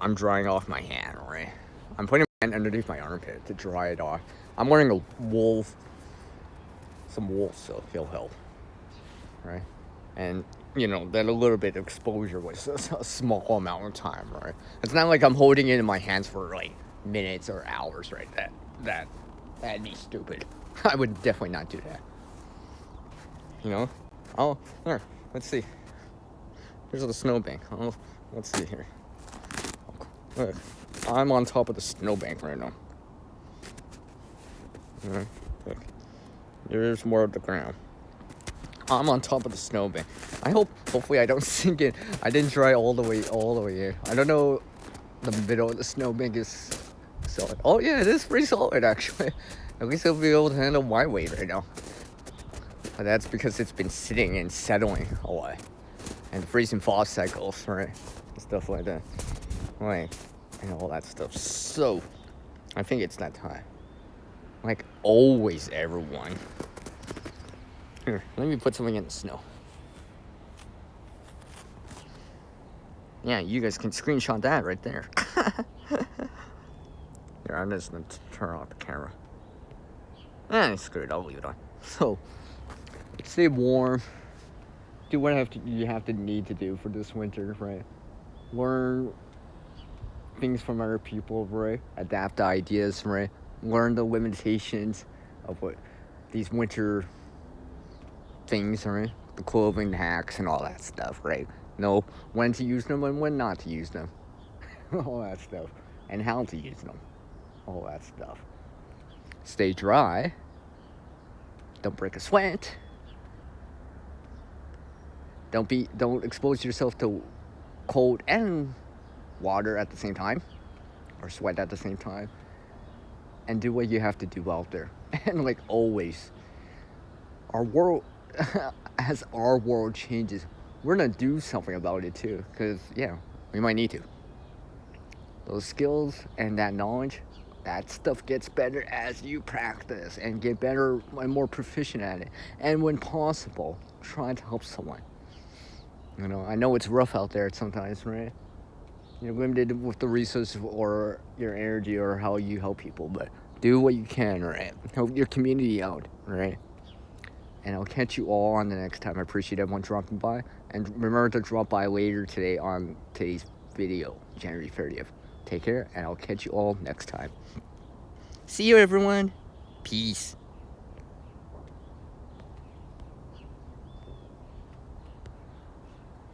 I'm drying off my hand, right? I'm putting my hand underneath my armpit to dry it off. I'm wearing some wool, so it'll help, right? And you know that a little bit of exposure was a small amount of time, right? It's not like I'm holding it in my hands for like minutes or hours, right? That'd be stupid. I would definitely not do that. You know? Oh, there. Let's see. Here's the snowbank. Oh, let's see here. Look, I'm on top of the snowbank right now. Look, there's more of the ground. I'm on top of the snowbank. Hopefully I don't sink in. I didn't dry all the way here. I don't know. The middle of the snowbank is solid. Oh yeah, it is pretty solid actually. At least I'll be able to handle my weight right now. But that's because it's been sitting and settling away, and freezing thaw cycles, right? Stuff like that, like, and all that stuff. So, I think it's that time. Like always, everyone. Here, let me put something in the snow. Yeah, you guys can screenshot that right there. Here, I'm just gonna turn off the camera. Screw it, I'll leave it on. So, stay warm. Do what you have to need to do for this winter, right? Learn things from other people, right? Adapt the ideas, right? Learn the limitations of what these winter things, right? The clothing hacks and all that stuff, right? Know when to use them and when not to use them. All that stuff. And how to use them. All that stuff. Stay dry. Don't break a sweat. Don't expose yourself to cold and water at the same time, or sweat at the same time, and do what you have to do out there. And like always, our world, as our world changes, we're gonna do something about it too, because yeah, we might need to. Those skills and that knowledge, that stuff gets better as you practice and get better and more proficient at it, and when possible, try to help someone. You know, I know it's rough out there sometimes, right? You're limited with the resources or your energy or how you help people, but do what you can, right? Help your community out, right? And I'll catch you all on the next time. I appreciate everyone dropping by. And remember to drop by later today on today's video, January 30th. Take care, and I'll catch you all next time. See you, everyone. Peace.